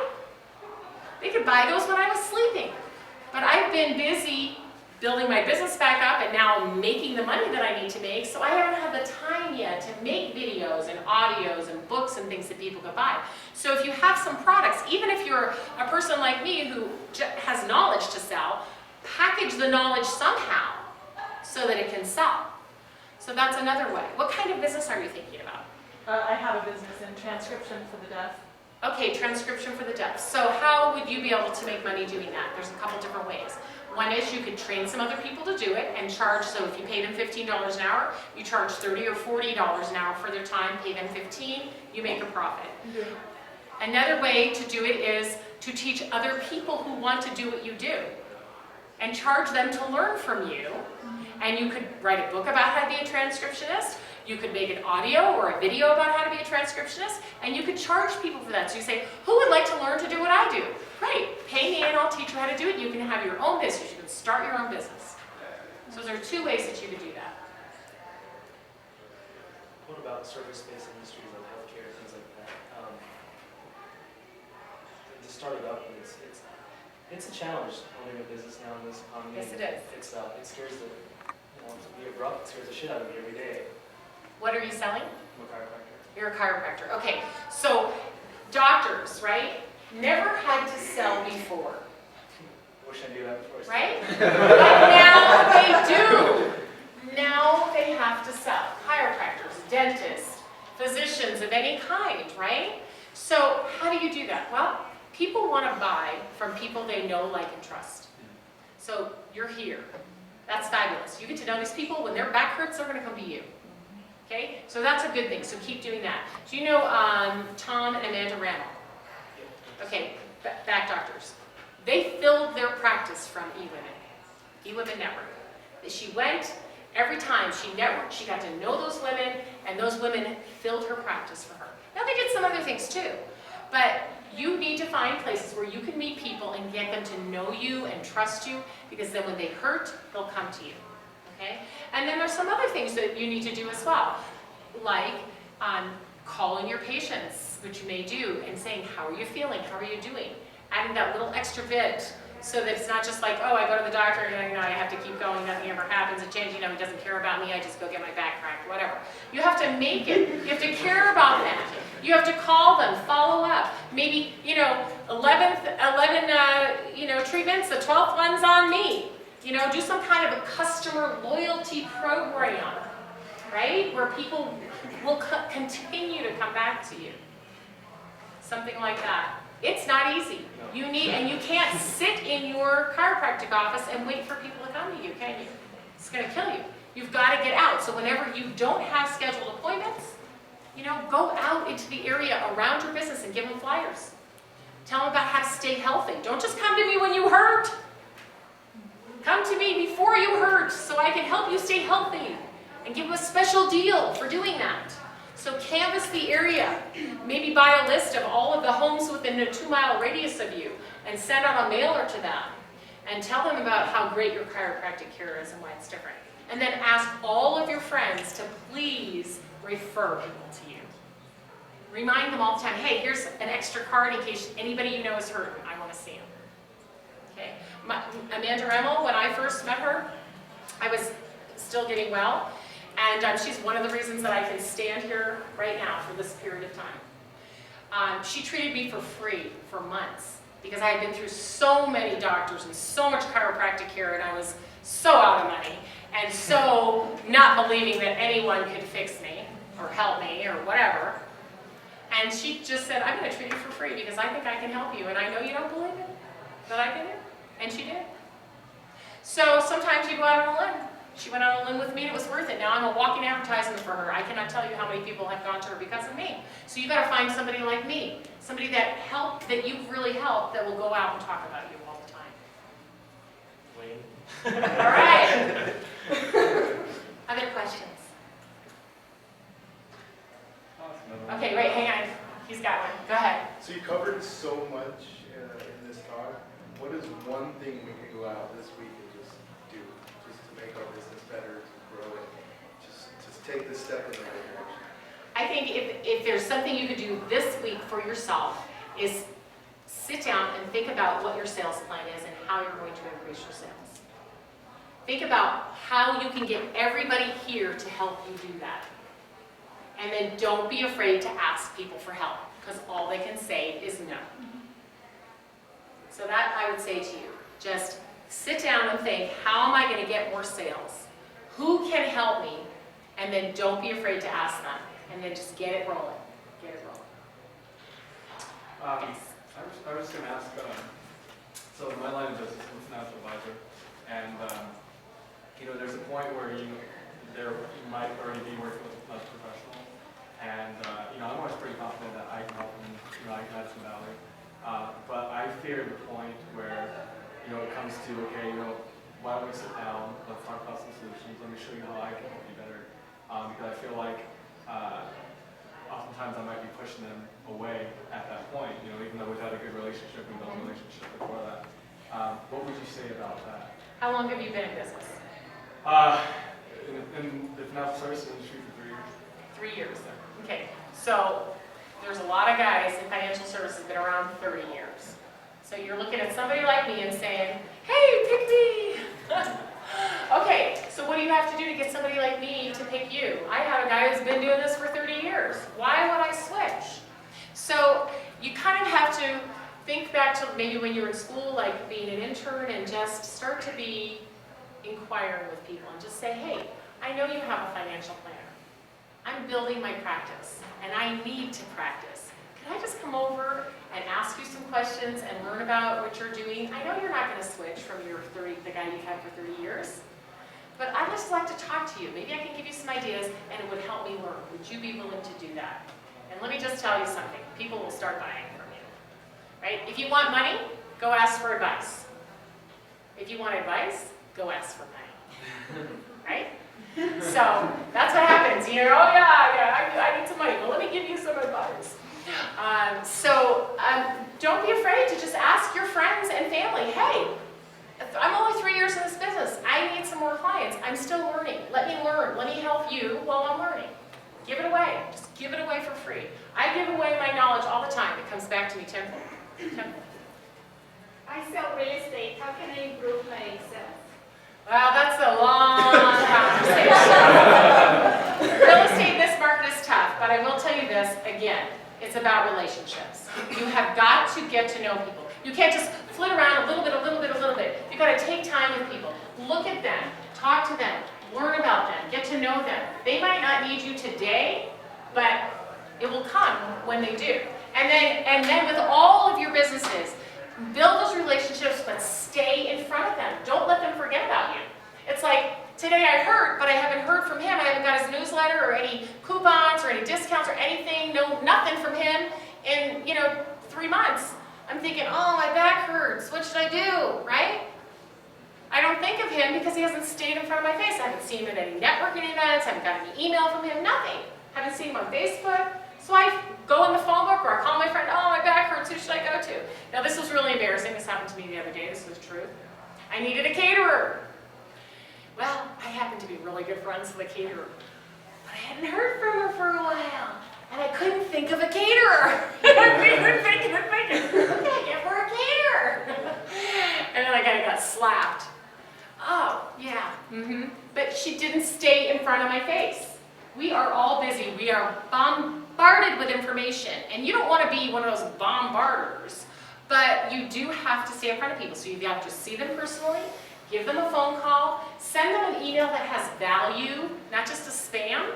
they could buy those when I was sleeping. But I've been busy building my business back up and now making the money that I need to make, so I haven't had the time yet to make videos and audios and books and things that people can buy. So if you have some products, even if you're a person like me who has knowledge to sell, package the knowledge somehow so that it can sell. So that's another way. What kind of business are you thinking about? I have a business in transcription for the deaf. Okay, transcription for the deaf. So how would you be able to make money doing that? There's a couple different ways. One is you could train some other people to do it and charge, so if you pay them $15 an hour, you charge $30 or $40 an hour for their time, pay them $15, you make a profit. Another way to do it is to teach other people who want to do what you do and charge them to learn from you. And you could write a book about how to be a transcriptionist, you could make an audio or a video about how to be a transcriptionist, and you could charge people for that. So you say, who would like to learn to do what I do? Great, pay me and I'll teach you how to do it. You can have your own business, you can start your own business. So there are two ways that you could do that. What about service-based industries like healthcare, things like that? Just started up, and it's a challenge owning a business now in this economy. Yes, it is. It scares the, to be abrupt, it scares the shit out of me every day. What are you selling? I'm a chiropractor. You're a chiropractor. Okay, so doctors, right, never had to sell before, Wish I knew that before I right? started. But now they do. Now they have to sell. Chiropractors, dentists, physicians of any kind, right? So how do you do that? Well, people want to buy from people they know, like, and trust. So you're here. That's fabulous. You get to know these people. When their back hurts, they're going to come to you. Okay? So that's a good thing. So keep doing that. Do you know Tom and Amanda Randall? Okay, back doctors. They filled their practice from eWomen Network. She went, every time she networked, she got to know those women, and those women filled her practice for her. Now they did some other things too, but you need to find places where you can meet people and get them to know you and trust you, because then when they hurt, they'll come to you. Okay? And then there's some other things that you need to do as well, like calling your patients, which you may do, and saying, how are you feeling? How are you doing? Adding that little extra bit so that it's not just like, oh, I go to the doctor and I have to keep going, nothing ever happens, it changes, he doesn't care about me, I just go get my back cracked, whatever. You have to make it. You have to care about that. You have to call them, follow up. Maybe, 11 treatments, the 12th one's on me. Do some kind of a customer loyalty program, right? Where people will continue to come back to you. Something like that. It's not easy. And you can't sit in your chiropractic office and wait for people to come to you, can you? It's going to kill you. You've got to get out. So whenever you don't have scheduled appointments, go out into the area around your business and give them flyers. Tell them about how to stay healthy. Don't just come to me when you hurt. Come to me before you hurt so I can help you stay healthy and give you a special deal for doing that. So canvass the area, maybe buy a list of all of the homes within a 2-mile radius of you and send out a mailer to them and tell them about how great your chiropractic care is and why it's different. And then ask all of your friends to please refer people to you. Remind them all the time, hey, here's an extra card in case anybody you know is hurt. I want to see them. Okay? Amanda Remmel, when I first met her, I was still getting well. And she's one of the reasons that I can stand here right now for this period of time. She treated me for free for months because I had been through so many doctors and so much chiropractic care, and I was so out of money and so not believing that anyone could fix me or help me or whatever. And she just said, I'm going to treat you for free because I think I can help you, and I know you don't believe it, but I can. And she did. So sometimes you go out on a limb. She went on a limb with me and it was worth it. Now I'm a walking advertisement for her. I cannot tell you how many people have gone to her because of me. So you got to find somebody like me, somebody that you've really helped, that will go out and talk about you all the time. Wayne. All right. Other questions? Okay, wait, hang on. He's got one. Go ahead. So you covered so much in this talk. What is one thing we can go out this week and just do, just to make our business better, to grow it, just take this step in the right direction? I think if there's something you could do this week for yourself is sit down and think about what your sales plan is and how you're going to increase your sales. Think about how you can get everybody here to help you do that. And then don't be afraid to ask people for help, because all they can say is no. So that I would say to you, just sit down and think, how am I going to get more sales? Who can help me? And then don't be afraid to ask them. And then just get it rolling. Get it rolling. Yes. I was just going to ask, so my line of business is financial advisor, and there's a point where you might already be working with a professional, and I'm always pretty confident that I can help them, I can add some value. But I fear the point where it comes to, okay, why don't we sit down, let's talk about some solutions, let me show you how I can help you better, because I feel like oftentimes I might be pushing them away at that point, even though we've had a good relationship, we built a relationship before that. What would you say about that? How long have you been in business? In the financial services industry for 3 years. 3 years. Okay, so there's a lot of guys in financial services that been around 30 years. So you're looking at somebody like me and saying, hey, pick me. Okay, so what do you have to do to get somebody like me to pick you? I have a guy who's been doing this for 30 years. Why would I switch? So you kind of have to think back to maybe when you were in school, like being an intern, and just start to be inquiring with people and just say, hey, I know you have a financial planner. I'm building my practice, and I need to practice. Can I just come over and ask you some questions and learn about what you're doing? I know you're not going to switch from the guy you've had for 30 years, but I'd just like to talk to you. Maybe I can give you some ideas, and it would help me learn. Would you be willing to do that? And let me just tell you something. People will start buying from you, right? If you want money, go ask for advice. If you want advice, go ask for money, right? So that's what happens. Oh yeah, I need some money. Well, let me give you some advice. Don't be afraid to just ask your friends and family, hey, I'm only 3 years in this business. I need some more clients. I'm still learning. Let me learn. Let me help you while I'm learning. Give it away. Just give it away for free. I give away my knowledge all the time. It comes back to me tenfold. I sell real estate. How can I improve my sales? Well, that's a long conversation. Real estate in this market is tough, but I will tell you this again. It's about relationships. You have got to get to know people. You can't just flit around a little bit. You've got to take time with people. Look at them. Talk to them. Learn about them. Get to know them. They might not need you today, but it will come when they do. And then with all of your businesses, build those relationships, but stay in front of them. Don't let them forget about you. It's like, today I heard, but I haven't heard from him. I haven't got his newsletter or any coupons or any discounts or anything. No, nothing from him in, 3 months. I'm thinking, oh, my back hurts. What should I do, right? I don't think of him because he hasn't stayed in front of my face. I haven't seen him at any networking events. I haven't got any email from him, nothing. Haven't seen him on Facebook. So I go in the phone book or I call my friend, oh, my back hurts, who should I go to? Now, this was really embarrassing. This happened to me the other day. This was true. I needed a caterer. Well, I happen to be really good friends with a caterer, but I hadn't heard from her for a while, and I couldn't think of a caterer. I couldn't think of okay, get her a caterer. And then I kind of got slapped. Oh, yeah, But she didn't stay in front of my face. We are all busy. We are bombarded with information, and you don't want to be one of those bombarders, but you do have to stay in front of people. So you have to see them personally, give them a phone call, send them an email that has value, not just a spam,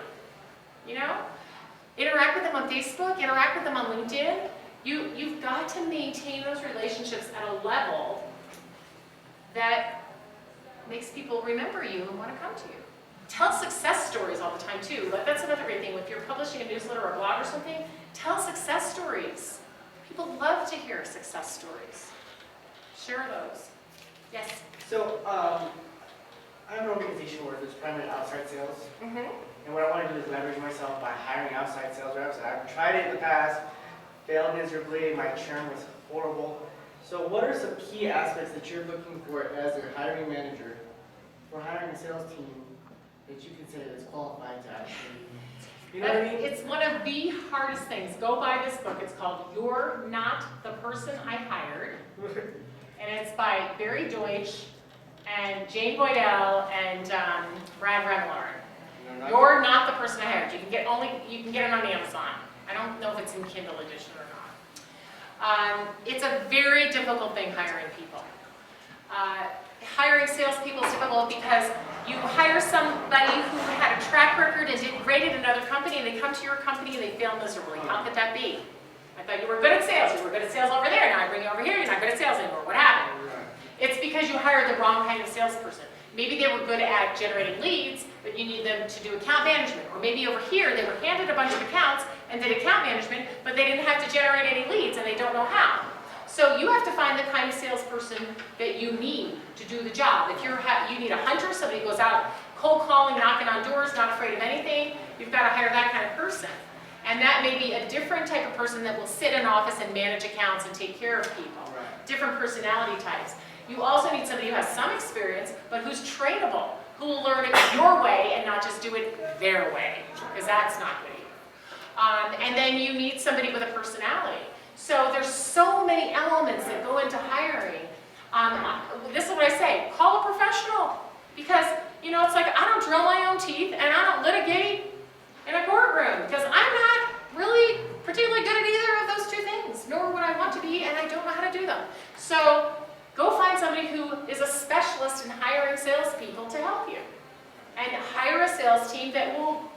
Interact with them on Facebook, interact with them on LinkedIn. You've got to maintain those relationships at a level that makes people remember you and want to come to you. Tell success stories all the time too. That's another great thing. If you're publishing a newsletter or a blog or something, tell success stories. People love to hear success stories. Share those. Yes? So, I have an organization where there's primarily outside sales. And what I want to do is leverage myself by hiring outside sales reps. I've tried it in the past, failed miserably, my churn was horrible. So what are some key aspects that you're looking for as a hiring manager for hiring a sales team that you consider is qualified to actually, you know what I mean? It's one of the hardest things. Go buy this book. It's called You're Not the Person I Hired. And it's by Barry Deutsch and Jane Boydell and Brad Remillard. You know, not- You're not the person I hired. You can get it on Amazon. I don't know if it's in Kindle edition or not. It's a very difficult thing hiring people. Hiring salespeople is difficult because you hire somebody who had a track record and did great at another company, and they come to your company and they fail miserably. How could that be? I thought you were good at sales. You were good at sales over there. Now I bring you over here. You're not good at sales anymore. What happened? It's because you hired the wrong kind of salesperson. Maybe they were good at generating leads, but you need them to do account management. Or maybe over here they were handed a bunch of accounts and did account management, but they didn't have to generate any leads and they don't know how. So you have to find the kind of salesperson that you need to do the job. If you need a hunter, somebody who goes out cold calling, knocking on doors, not afraid of anything, you've got to hire that kind of person. And that may be a different type of person that will sit in office and manage accounts and take care of people. Different personality types. You also need somebody who has some experience, but who's trainable, who will learn it your way and not just do it their way, because that's not good either. And then you need somebody with a personality. So there's so many elements that go into hiring. This is what I say, call a professional. Because, you know, it's like I don't drill my own teeth and I don't litigate in a courtroom because I'm not really particularly good at either of those two things, nor would I want to be, and I don't know how to do them. So go find somebody who is a specialist in hiring salespeople to help you. And hire a sales team that will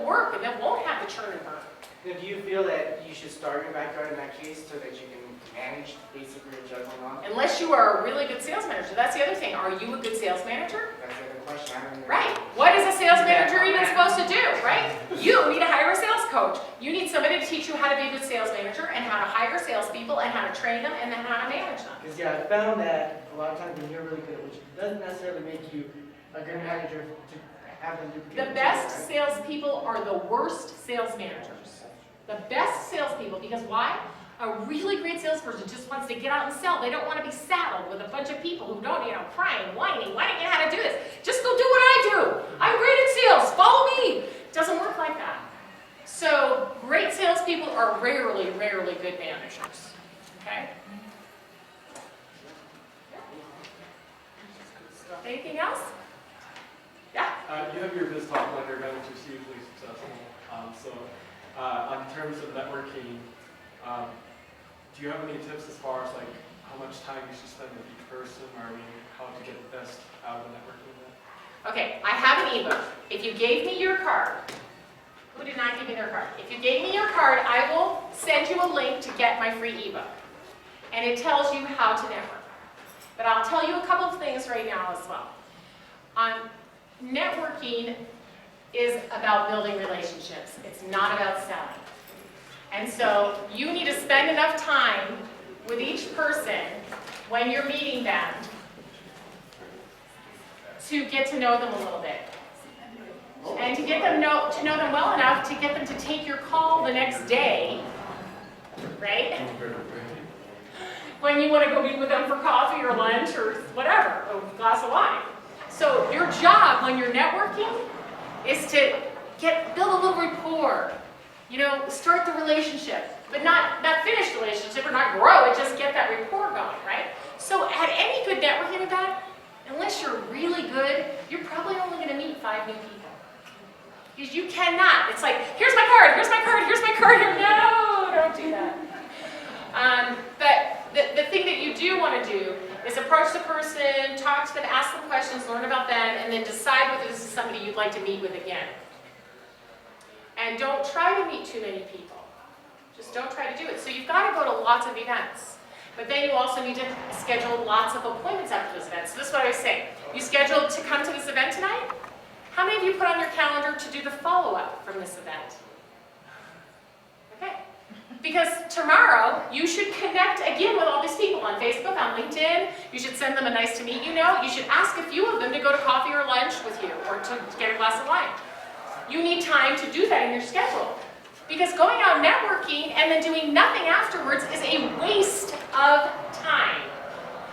work and that won't have the churn and burn. Now, do you feel that you should start your backyard in that case so that you can manage basically your juggling on? Unless you are a really good sales manager. That's the other thing. Are you a good sales manager? That's the other question. I don't know. Right. What is a sales manager even supposed to do, right? You need to hire a sales coach. You need somebody to teach you how to be a good sales manager and how to hire salespeople and how to train them and then how to manage them. Because yeah, I found that a lot of times when you're really good, which doesn't necessarily make you a good manager to have them do The best salespeople are the worst sales managers. The best salespeople, because why? A really great salesperson just wants to get out and sell. They don't want to be saddled with a bunch of people who don't, crying, whining. Why don't you know how to do this? Just go do what I do. I'm great at sales. Follow me. It doesn't work like that. So great salespeople are rarely good managers. Okay? Anything else? Yeah? You have your Biz Talk Blender event, which is hugely successful. In terms of networking, do you have any tips as far as like how much time you should spend with each person, or how to get the best out of the networking event? Okay, I have an ebook. If you gave me your card, who did not give me their card? If you gave me your card, I will send you a link to get my free ebook. And it tells you how to network. But I'll tell you a couple of things right now as well. Networking is about building relationships. It's not about selling. And so you need to spend enough time with each person when you're meeting them to get to know them a little bit. And to get them to know them well enough to get them to take your call the next day, right? When you want to go meet with them for coffee or lunch or whatever, or a glass of wine. So your job when you're networking is to build a little rapport. Start the relationship, but not finish the relationship or not grow it, just get that rapport going, right? So at any good networking event, unless you're really good, you're probably only going to meet 5 new people. Because you cannot. It's like, here's my card, here's my card, here's my card. No, don't do that. But the thing that you do want to do is approach the person, talk to them, ask them questions, learn about them, and then decide whether this is somebody you'd like to meet with again. And don't try to meet too many people. Just don't try to do it. So you've got to go to lots of events. But then you also need to schedule lots of appointments after those events. So this is what I was saying. You scheduled to come to this event tonight? How many of you put on your calendar to do the follow-up from this event? Okay. Because tomorrow, you should connect again with all these people on Facebook, on LinkedIn. You should send them a nice to meet you note. You should ask a few of them to go to coffee or lunch with you or to get a glass of wine. You need time to do that in your schedule. Because going out networking and then doing nothing afterwards is a waste of time.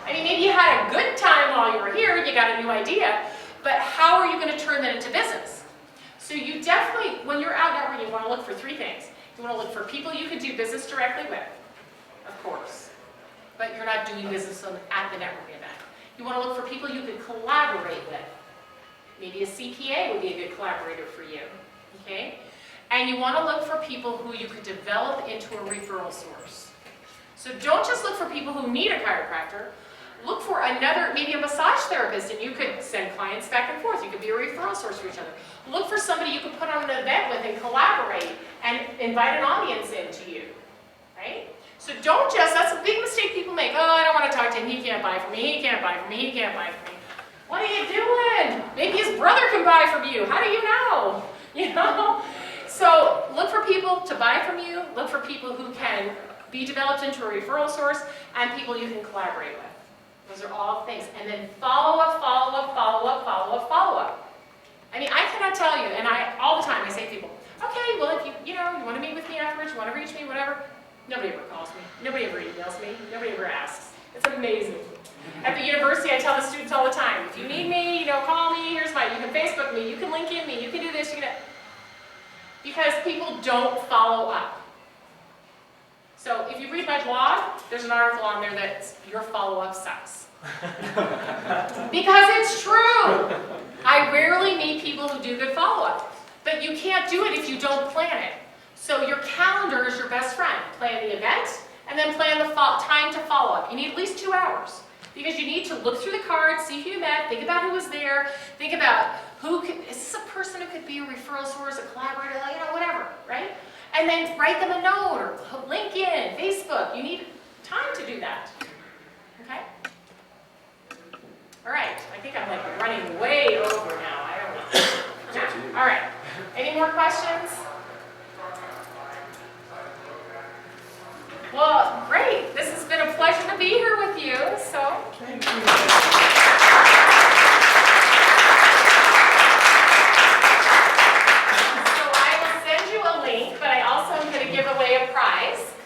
I mean, maybe you had a good time while you were here, you got a new idea, but how are you going to turn that into business? So you definitely, when you're out networking, you want to look for 3 things. You want to look for people you can do business directly with, of course, but you're not doing business at the networking event. You want to look for people you can collaborate with. Maybe a CPA would be a good collaborator for you, okay? And you want to look for people who you could develop into a referral source. So don't just look for people who need a chiropractor. Look for another, maybe a massage therapist, and you could send clients back and forth. You could be a referral source for each other. Look for somebody you could put on an event with and collaborate and invite an audience into you, right? So don't just, that's a big mistake people make. Oh, I don't want to talk to him. He can't buy from me. He can't buy from me. He can't buy from me. What are you doing? Maybe his brother can buy from you. How do you know? You know? So look for people to buy from you. Look for people who can be developed into a referral source and people you can collaborate with. Those are all things. And then follow up, follow up, follow up, follow up, follow up. I mean, I cannot tell you, and all the time I say to people, okay, well, if you want to meet with me afterwards, you want to reach me, whatever. Nobody ever calls me. Nobody ever emails me. Nobody ever asks. It's amazing. At the university, I tell the students all the time, if you need me, call me, you can Facebook me, you can LinkedIn me, you can do this, you can do. Because people don't follow up. So if you read my blog, there's an article on there that your follow-up sucks. Because it's true. I rarely meet people who do good follow-up. But you can't do it if you don't plan it. So your calendar is your best friend. Plan the event, and then plan the time to follow up. You need at least 2 hours. Because you need to look through the cards, see who you met, think about who was there, think about is this a person who could be a referral source, a collaborator, whatever, right? And then write them a note, or LinkedIn, Facebook. You need time to do that, okay? All right, I think I'm running way over now. I don't know. All right, any more questions? Well, great. This has been a pleasure to be here with you. So, Thank you.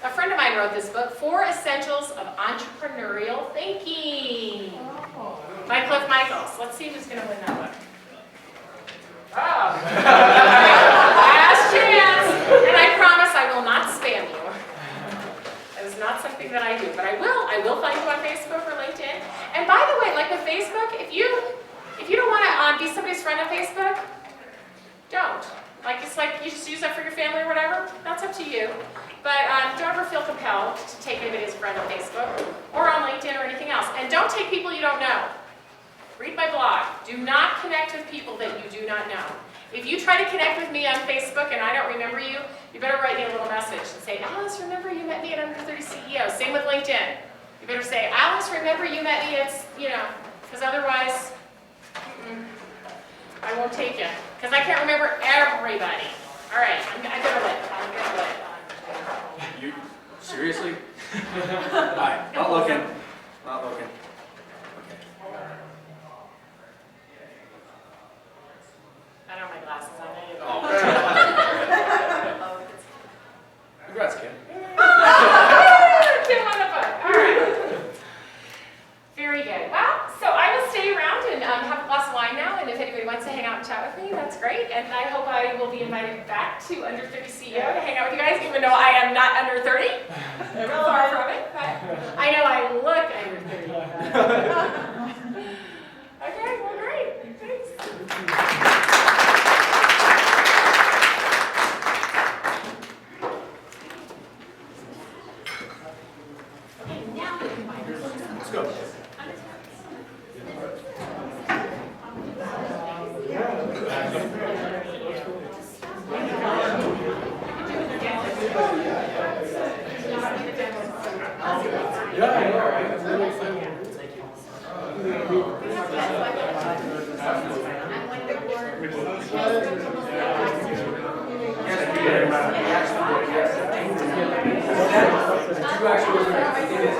a friend of mine wrote this book, 4 Essentials of Entrepreneurial Thinking by Cliff Michaels. Let's see who's going to win that one. Oh. Last chance. And I promise I will not spam you. That is not something that I do, but I will find you on Facebook or LinkedIn. And by the way, like with Facebook, if you don't want to be somebody's friend on Facebook, don't. It's like you just use that for your family or whatever. That's up to you. But don't ever feel compelled to take anybody as a friend on Facebook or on LinkedIn or anything else. And don't take people you don't know. Read my blog. Do not connect with people that you do not know. If you try to connect with me on Facebook and I don't remember you, you better write me a little message and say, Alice, remember you met me at Under 30 CEO. Same with LinkedIn. You better say, Alice, remember you met me at, because otherwise, I won't take you. Because I can't remember everybody. All right, I'm going to let. You, seriously? Alright, not looking. Not looking. Okay. I don't have my glasses on. Oh. Congrats, Kim. Kim on the book. All right. Very good. Well, so I will stay around and have a glass of wine now, and if anybody wants to hang out and chat with me, that's great. And I hope I will be invited back to Under 30 CEO to hang out with you guys, even though I am not under 30. Far from it, but I know I look under 30. Okay, well, great. Thanks. Let's go. Did you actually